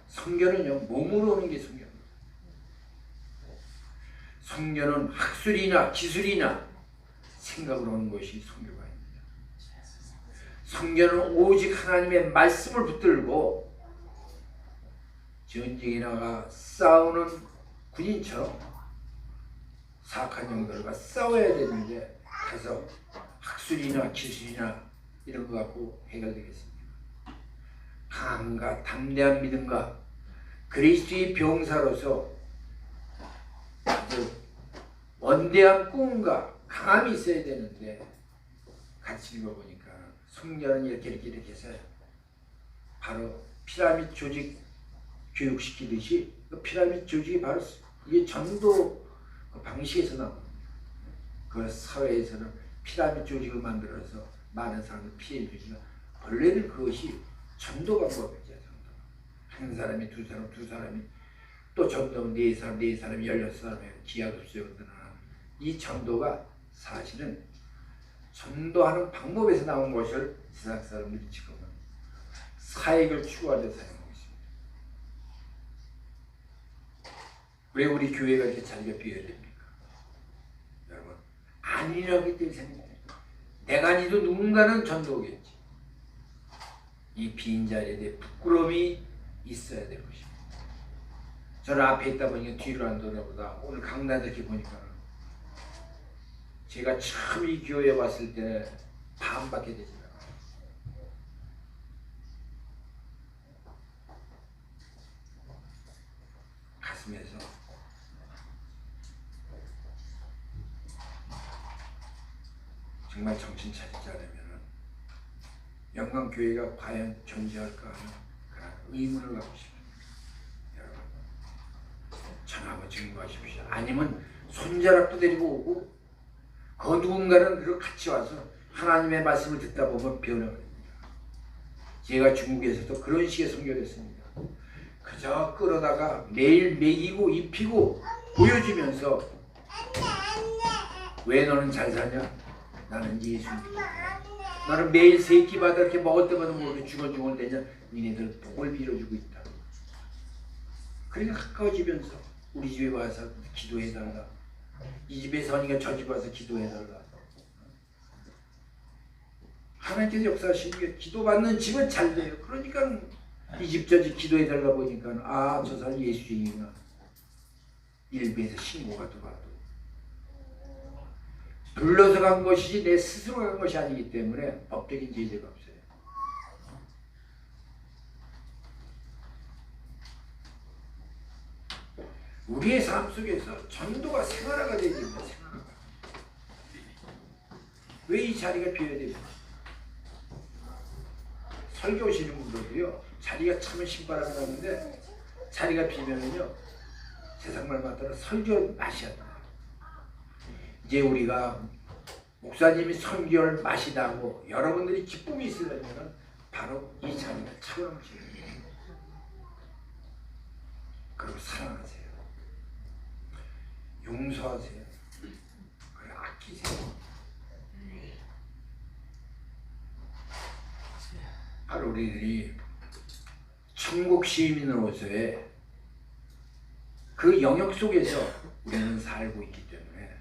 Speaker 4: 선교는요 몸으로 오는 게 선교입니다. 선교는 학술이나 기술이나 생각으로 오는 것이 선교가 아닙니다. 선교는 오직 하나님의 말씀을 붙들고 전쟁에 나가 싸우는 군인처럼 사악한 영들과 싸워야 되는데 가서 학술이나 기술이나 이런 거 갖고 해결되겠습니다. 강함과 담대한 믿음과 그리스도의 병사로서 아주 원대한 꿈과 강함이 있어야 되는데 같이 읽어보니까 성경은 이렇게 해서 바로 피라미드 조직 교육시키듯이 그 피라미드 조직이 바로 이게 전도 그 방식에서 나옵니다. 그 사회에서는 피라미드 조직을 만들어서 많은 사람들 피해 주지만 원래는 그것이 전도 방법이죠. 한 사람이 두 사람이 또 전도는 네 사람이 16사람이에요. 기약 없이 전도하는 이 전도가 사실은 전도하는 방법에서 나온 것을 세상 사람들이 지금은 사익을 추구하려 사용하고 있습니다. 왜 우리 교회가 이렇게 자리가 비어야 됩니까? 여러분 아니라고 생각합니다. 내가 아니도 누군가는 전도하겠지. 이 빈 자리에 대해 부끄러움이 있어야 될 것입니다. 저는 앞에 있다 보니까 뒤로 안 돌아보다 오늘 강단 이렇게 보니까 제가 처음 이 교회에 왔을 때 반밖에 되지 않아요. 가슴에서 정말 정신 차리지 않으면 영광교회가 과연 존재할까 하는 그런 의문을 갖고 싶습니다. 여러분 전하고 증거하십시오. 아니면 손자락도 데리고 오고 그 누군가는 그걸 같이 와서 하나님의 말씀을 듣다 보면 변화됩니다. 제가 중국에서도 그런 식의 선교를 했습니다. 그저 끌어다가 매일 먹이고 입히고 보여주면서 왜 너는 잘 사냐? 나는 예수 믿는다. 너는 매일 세 끼마다 이렇게 먹을 때마다 뭐 중얼중얼 대냐? 니네들 복을 빌어주고 있다. 그러니까 가까워지면서 우리 집에 와서 기도해달라. 이 집에 서니까 저 집 와서 기도해달라. 하나님께서 역사하시는 게 기도받는 집은 잘 돼요. 그러니까 이 집 저 집 기도해달라 보니까 아, 저 사람 예수쟁이구나. 일베에서 신고가 들어와도 불러서 간 것이지 내 스스로 간 것이 아니기 때문에 법적인 제재가 없어요. 우리의 삶 속에서 전도가 생활화가 되야 됩니다. 생활화가. 왜 이 자리가 비어야 됩니까? 설교 오시는 분들도요, 자리가 참 신바람이 나는데 자리가 비면은요, 세상 말 맞다라 설교 맛이 안 나요. 이제 우리가 목사님이 설교를 맛이 나고 여러분들이 기쁨이 있으려면 바로 이 자리가 차오르시는 거예요. 그리고 사랑하세요. 용서하세요. 그리고 아끼세요. 바로 우리들이 천국 시민으로서의 그 영역 속에서 우리는 살고 있기 때문에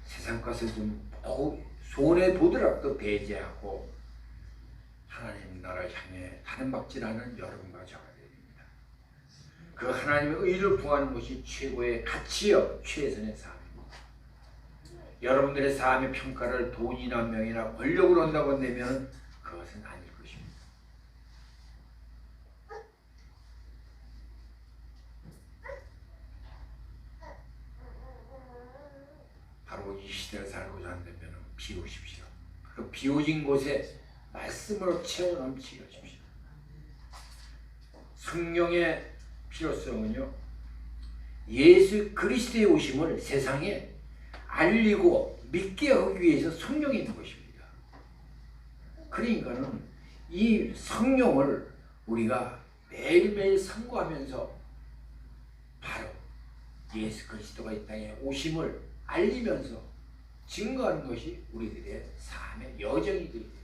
Speaker 4: 세상 것을 좀 손해 보더라도 배제하고 하나님 나라를 향해 단박질하는 여러분과 저가 됩니다. 그 하나님의 의를 구하는 것이 최고의 가치요 최선의 삶입니다. 여러분들의 삶의 평가를 돈이나 명예나 권력으로 한다고 내면 그것은 아닐 것입니다. 바로 이 시대를 살고자 한다면 비우십시오. 그 비워진 곳에 말씀으로 채워 넘치게 하십시오. 성령의 필요성은요, 예수 그리스도의 오심을 세상에 알리고 믿게 하기 위해서 성령이 있는 것입니다. 그러니까는 이 성령을 우리가 매일매일 상고하면서 바로 예수 그리스도가 이 땅에 오심을 알리면서 증거하는 것이 우리들의 삶의 여정이 되게 됩니다.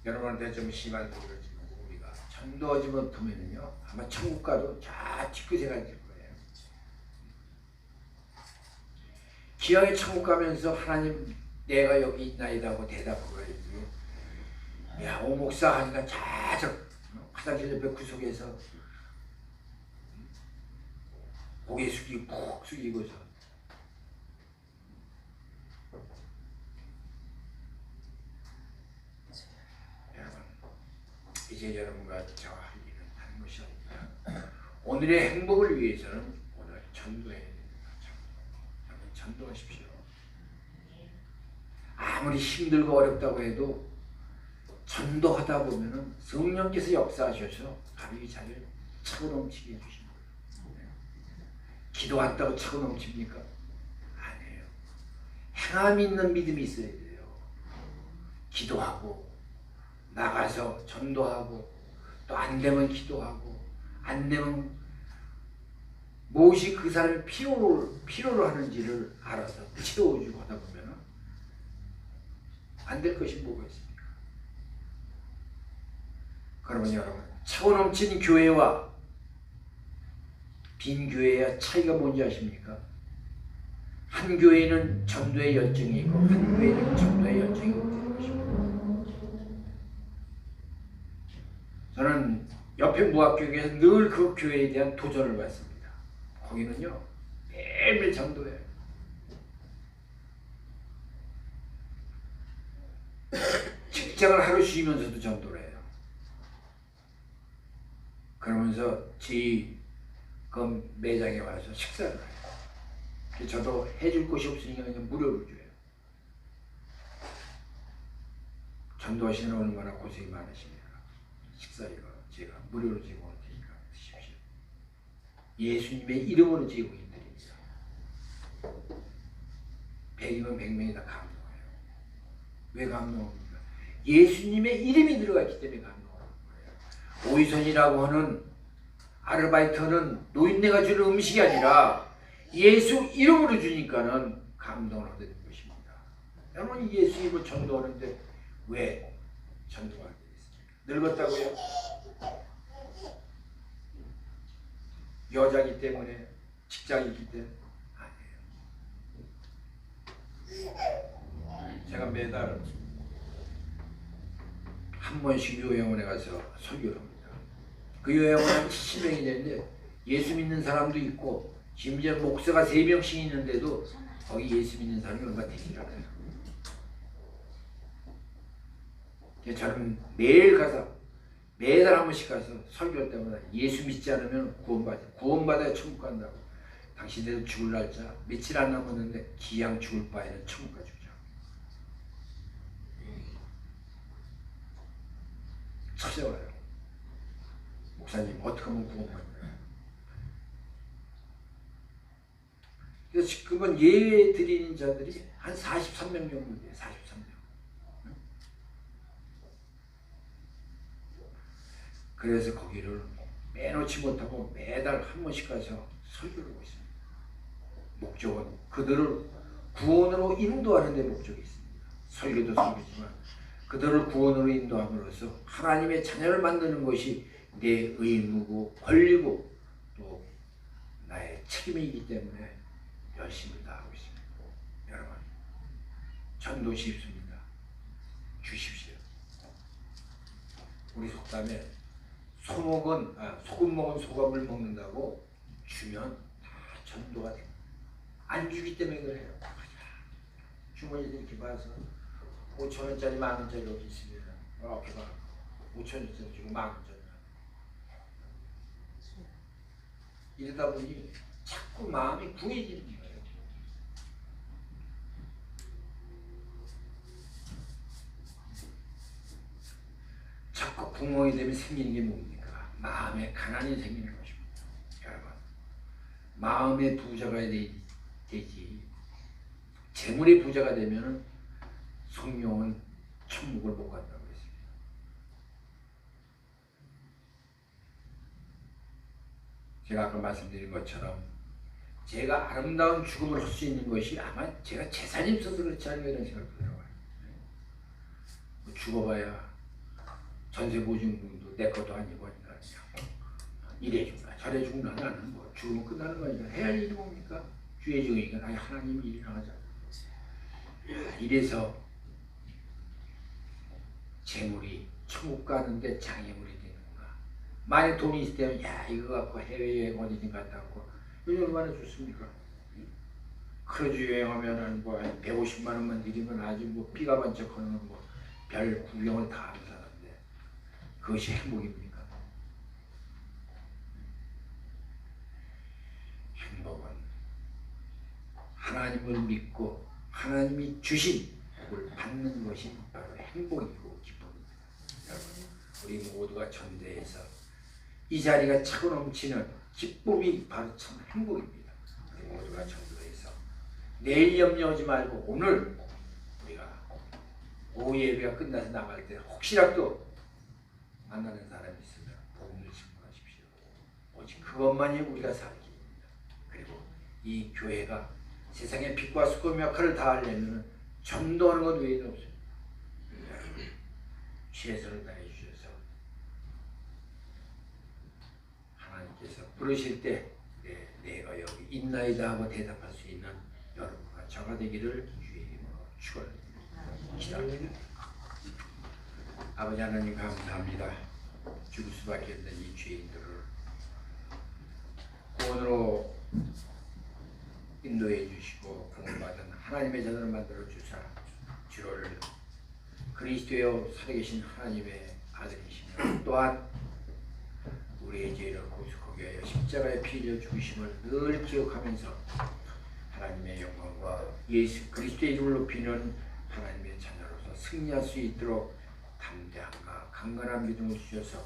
Speaker 4: 여러분한테 좀 심한 소리를 지르고 우리가 전도하지 못하면요 아마 천국 가도 다 뒤끝에 갈 거예요. 기왕에 천국 가면서 하나님 내가 여기 있나이다 하고 대답을 해야지. 야, 오 목사 하니까 좌적 화장실 옆에 구석에서 고개 숙이고 푹 숙이고서 여러분, 이제 여러분과 저와 할 일은 다른 것이 아닙니다. 오늘의 행복을 위해서는 오늘 전도해야 됩니다. 전도하십시오. 아무리 힘들고 어렵다고 해도 전도하다 보면은 성령께서 역사하셔서 바로 이 자리를 차고 넘치게 해주십니다. 기도한다고 차고 넘칩니까? 아니에요. 행함이 있는 믿음이 있어야 돼요. 기도하고 나가서 전도하고 또 안 되면 기도하고 안 되면 무엇이 그 사람의 필요로 하는지를 알아서 채워주고 하다 보면 안 될 것이 뭐가 있습니까? 그러면 여러분, 차고 넘치는 교회와 빈 교회의 차이가 뭔지 아십니까? 한 교회는 전도의 열정이 있고 한 교회는 전도의 열정이 없는 것입니다. 저는 옆에 무학교에서 늘 그 교회에 대한 도전을 받습니다. 거기는요 매일매일 전도해요. 직장을 하루 쉬면서도 전도를 해요. 그러면서 그 매장에 와서 식사를 해요. 저도 해줄 곳이 없으니까 그냥 무료로 줘요. 전도하시는 얼마나 고생이 많으십니까? 식사 이거 제가 무료로 제공할 테니까 드십시오. 예수님의 이름으로 제공해드립니다. 100이면 100명이 다 감동해요. 왜 감동합니까? 예수님의 이름이 들어갔기 때문에 감동하는 거예요. 오이선이라고 하는 아르바이트는 노인네가 주는 음식이 아니라 예수 이름으로 주니까는 감동을 하게 된 것입니다. 여러분, 예수 이름으로 전도하는데 왜 전도가 안 되겠습니까? 늙었다고요? 여자기 때문에, 직장이 있기 때문에? 아니에요. 제가 매달 한 번씩 요양원에 가서 설교를 합니다. 그 요양원은 70명이 되는데 예수 믿는 사람도 있고 심지어 목사가 3명씩 있는데도 거기 예수 믿는 사람이 얼마 되지 않아요. 저는 매일 가서 매달 한 번씩 가서 설교할 때마다 예수 믿지 않으면 구원받아야 천국 간다고. 당신들은 죽을 날짜 며칠 안 남았는데 기양 죽을 바에는 천국 가주자. 찾아와요. 목사님 어떻게 하면 구원받나요? 그래서 지금은 예외 드리는 자들이 한 43명 정도 돼요. 43명. 그래서 거기를 빼놓지 못하고 매달 한 번씩 가서 설교를 하고 있습니다. 목적은 그들을 구원으로 인도하는 데 목적이 있습니다. 설교도 설교지만 그들을 구원으로 인도함으로써 하나님의 자녀를 만드는 것이 내 의무고 권리고 또 나의 책임이기 때문에 열심히 다하고 있습니다. 여러분, 전도 쉽습니다. 우리 속담에 소금 먹은 소감을 먹는다고 주면 다 전도가 됩니다. 안 주기 때문에 그래요. 주머니에 이렇게 봐서 5,000원짜리 10,000원짜리 여기 있으면 이렇게 봐 5,000원짜리 주고 10,000원짜리 이러다 보니 자꾸 마음이 궁해지는 거예요. 자꾸 구멍이 되면 생기는 게 뭡니까? 마음에 가난이 생기는 것입니다. 여러분, 마음의 부자가 되지 재물의 부자가 되면 성령은 천국을 못 간다고 했습니다. 제가 아까 말씀드린 것처럼 제가 아름다운 죽음을 할 수 있는 것이 아마 제가 재산이 없어서 그렇지 않을까 이런 생각도 들어요. 죽어봐야 전세보증금도 내 것도 아니고 하니까 그냥 이래 죽나 저래 죽나 나는 뭐 죽으면 끝나는 거니까 해야 할 일이 뭡니까? 주의 종이니까 나 하나님 일이나 하자. 이래서 재물이 천국 가는데 장애물이 되는구나. 만약 돈이 있을 때는 야 이거 갖고 해외여행 어디든 갔다 왔고 요즘 얼마나 좋습니까? 크루즈 여행하면은 뭐 150만 원만 들이면 아주 뭐 피가 번쩍하는 뭐 별 구경을 다 하는 사람인데 그것이 행복입니까? 행복은 하나님을 믿고 하나님이 주신 복을 받는 것이 바로 행복이고 기쁨입니다. 여러분, 우리 모두가 전대해서 이 자리가 차고 넘치는 기쁨이 바로 참 행복입니다. 우리 모두가 전도해서 내일 염려하지 말고 오늘 우리가 오후 예배가 끝나서 나갈 때 혹시라도 만나는 사람이 있으면 복음을 증거하십시오. 오직 그것만이 우리가 살 길입니다. 그리고 이 교회가 세상의 빛과 수고의 역할을 다하려면 전도하는 것 외에는 없어요. 최선을 다해 주셔서 하나님께서 부르실 때 내가 여기 있나이다 하고 대답할 수 있는 여러분과 저가 되기를 주의 이름으로 축원합니다. 기도합니다. 아버지 하나님 감사합니다. 죽을 수밖에 없는 이 죄인들을 구원으로 인도해 주시고 구원받은 하나님의 자녀를 만들어 주사 주를 그리스도여 살아계신 하나님의 아들이시며 또한 우리의 죄를 고속하게 하여 십자가에 피 흘려 죽으심을 늘 기억하면서 하나님의 영광과 예수 그리스도의 이름을 높이는 하나님의 자녀로서 승리할 수 있도록 담대함과 강건한 믿음을 주셔서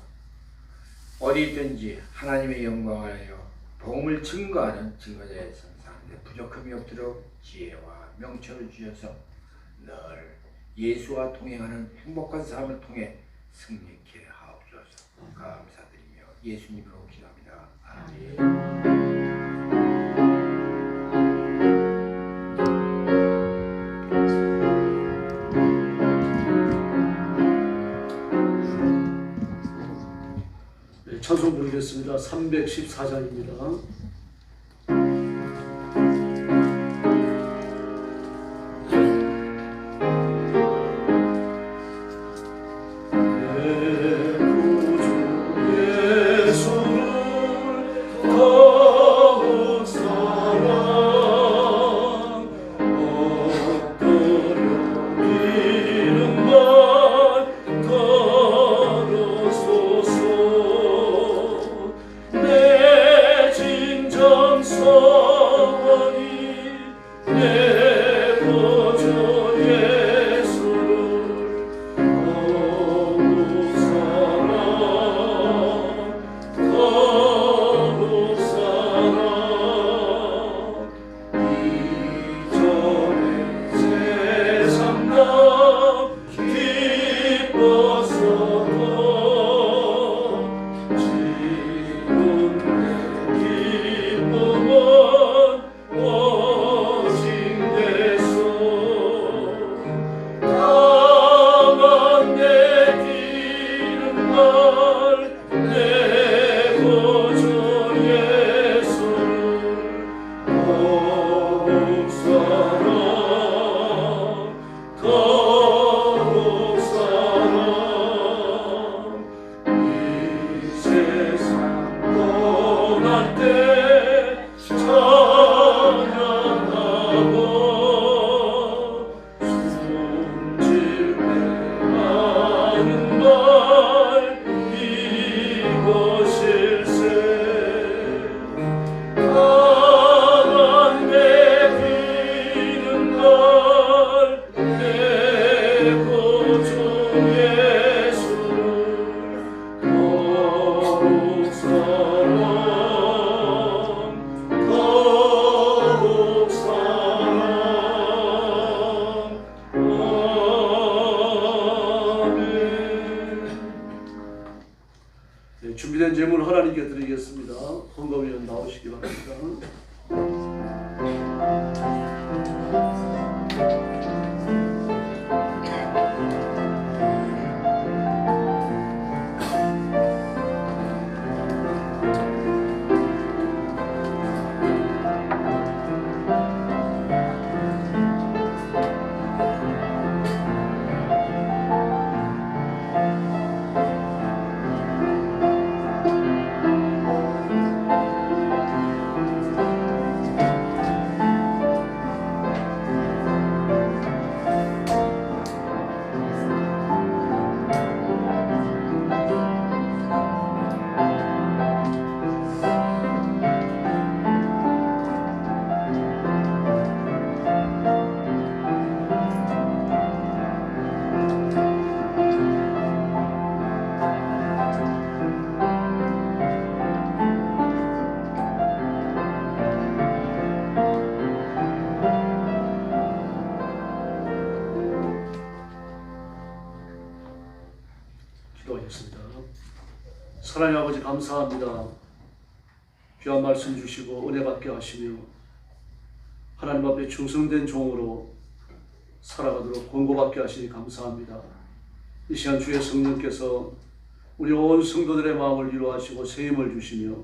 Speaker 4: 어디 있든지 하나님의 영광을 하여 복음을 증거하는 증거자의 선상에 부족함이 없도록 지혜와 명철을 주셔서 늘 예수와 동행하는 행복한 삶을 통해 승리케 하옵소서. 감사드리며 예수님으로 기도합니다. 아멘.
Speaker 2: 찬송 부르겠습니다. 314장입니다. 사랑의 아버지 감사합니다. 귀한 말씀 주시고 은혜 받게 하시며 하나님 앞에 충성된 종으로 살아가도록 권고받게 하시니 감사합니다. 이 시간 주의 성령께서 우리 온 성도들의 마음을 위로하시고 세임을 주시며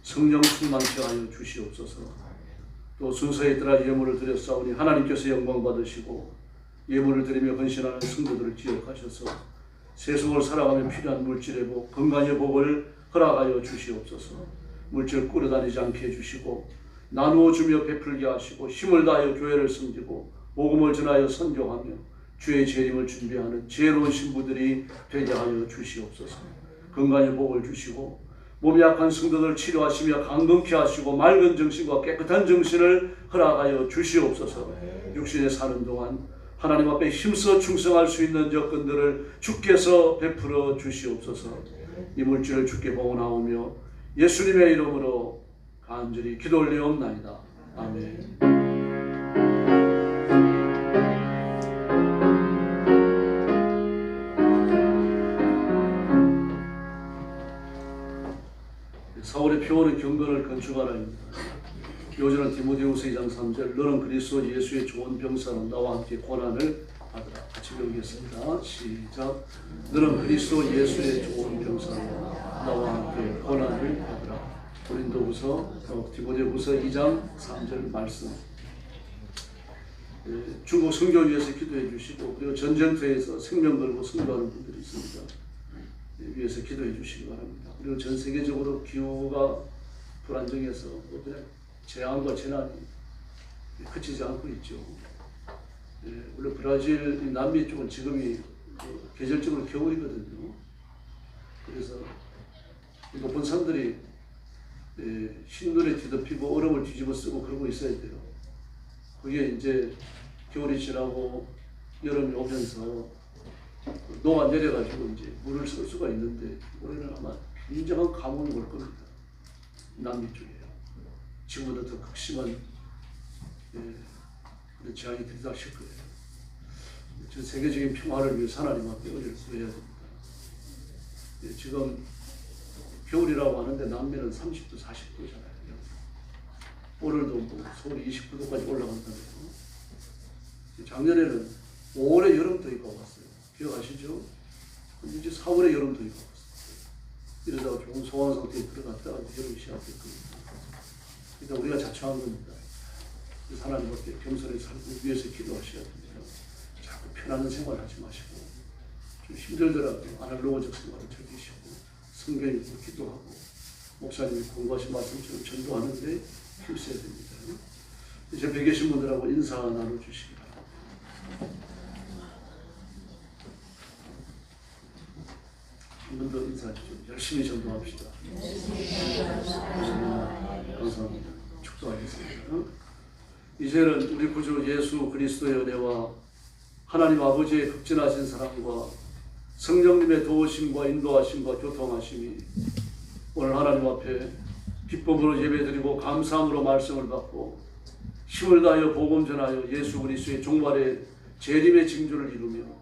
Speaker 2: 성령 충만케 하여 주시옵소서. 또 순서에 따라 예물을 드렸사오니 하나님께서 영광 받으시고 예물을 드리며 헌신하는 성도들을 기억하셔서 세속을 살아가며 필요한 물질의 복, 건강의 복을 허락하여 주시옵소서. 물질 끌어다니지 않게 해주시고 나누어 주며 베풀게 하시고 힘을 다하여 교회를 섬기고 복음을 전하여 선교하며 주의 재림을 준비하는 지혜로운 신부들이 되게 하여 주시옵소서. 건강의 복을 주시고 몸이 약한 성도들 치료하시며 강건케 하시고 맑은 정신과 깨끗한 정신을 허락하여 주시옵소서. 육신에 사는 동안 하나님 앞에 힘써 충성할 수 있는 여건들을 주께서 베풀어 주시옵소서. 이 물질을 주께 봉헌하오며 예수님의 이름으로 간절히 기도 올리옵나이다. 아멘. 사울의 표어는 경건을 건축하라입니다. 요절은 디모데후서 2장 3절 너는 그리스도 예수의 좋은 병사로 나와 함께 고난을 받으라. 같이 배우겠습니다. 시작. 너는 그리스도 예수의 좋은 병사로 나와 함께 고난을 받으라. 디모데후서 2장 3절 말씀. 중국 선교 위해서 기도해 주시고 그리고 전쟁터에서 생명 걸고 승리하는 분들이 있습니다. 위해서 기도해 주시기 바랍니다. 그리고 전 세계적으로 기후가 불안정해서 어떤 재앙과 재난이 그치지 않고 있죠. 원래 브라질 남미 쪽은 지금이 계절적으로 겨울이거든요. 그래서 높은 산들이 흰눈에 뒤덮이고 얼음을 뒤집어 쓰고 그러고 있어야 돼요. 그게 이제 겨울이 지나고 여름이 오면서 노가 내려가지고 이제 물을 쓸 수가 있는데 올해는 아마 굉장한 가뭄이 올 겁니다. 남미 쪽이에요. 지금보다 더 극심한 그런 재앙이 들이닥칠 거예요. 전 세계적인 평화를 위해서 하나님 앞에 은혜를 구해야 됩니다. 지금 겨울이라고 하는데 남미는 30도, 40도잖아요. 오늘도 뭐 서울이 29도까지 올라간다고요. 작년에는 5월에 여름 더위가 왔어요. 기억하시죠? 이제 4월에 여름 더위가 왔어요. 이러다가 조금 소강 상태에 들어갔다가 여름이 시작됐거든요. 그러니까 우리가 자초한 겁니다. 하나님 앞에 겸손히 살고 위해서 기도하셔야 됩니다. 자꾸 편안한 생활 하지 마시고 좀 힘들더라도 아날로그적 생활을 즐기시고 성경 읽고 기도하고 목사님이 공부하신 말씀처럼 전도하는데 힘써야 됩니다. 이제 옆에 계신 분들하고 인사 나눠주시기 바랍니다. 한 번 더 인사하시죠. 열심히 전도합시다. 감사합니다. 축도하겠습니다. 이제는 우리 구주 예수 그리스도의 은혜와 하나님 아버지의 극진하신 사랑과 성령님의 도우심과 인도하심과 교통하심이 오늘 하나님 앞에 기쁨으로 예배드리고 감사함으로 말씀을 받고 힘을 다하여 복음 전하여 예수 그리스도의 종말의 재림의 징조를 이루며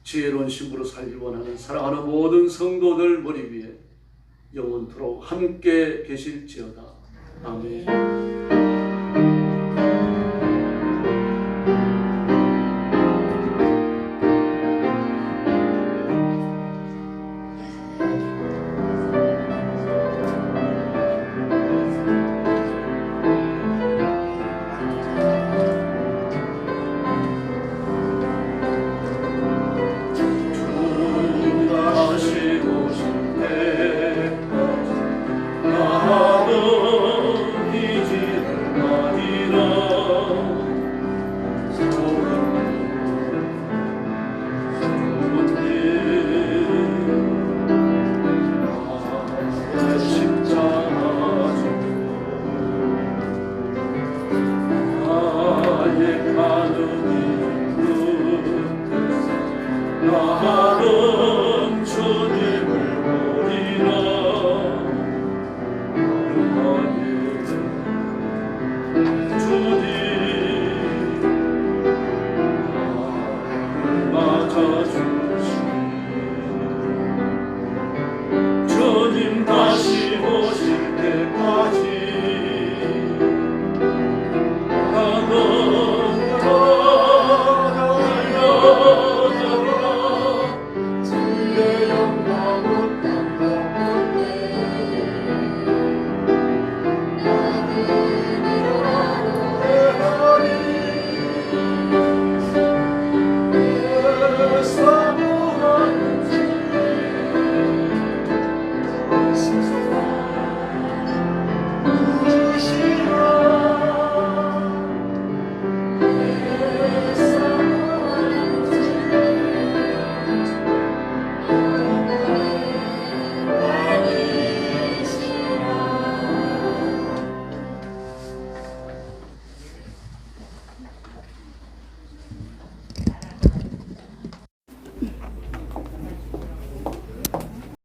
Speaker 2: 지혜로운 신부로 살기 원하는 사랑하는 모든 성도들 머리 위에 영원토록 함께 계실지어다. 아멘.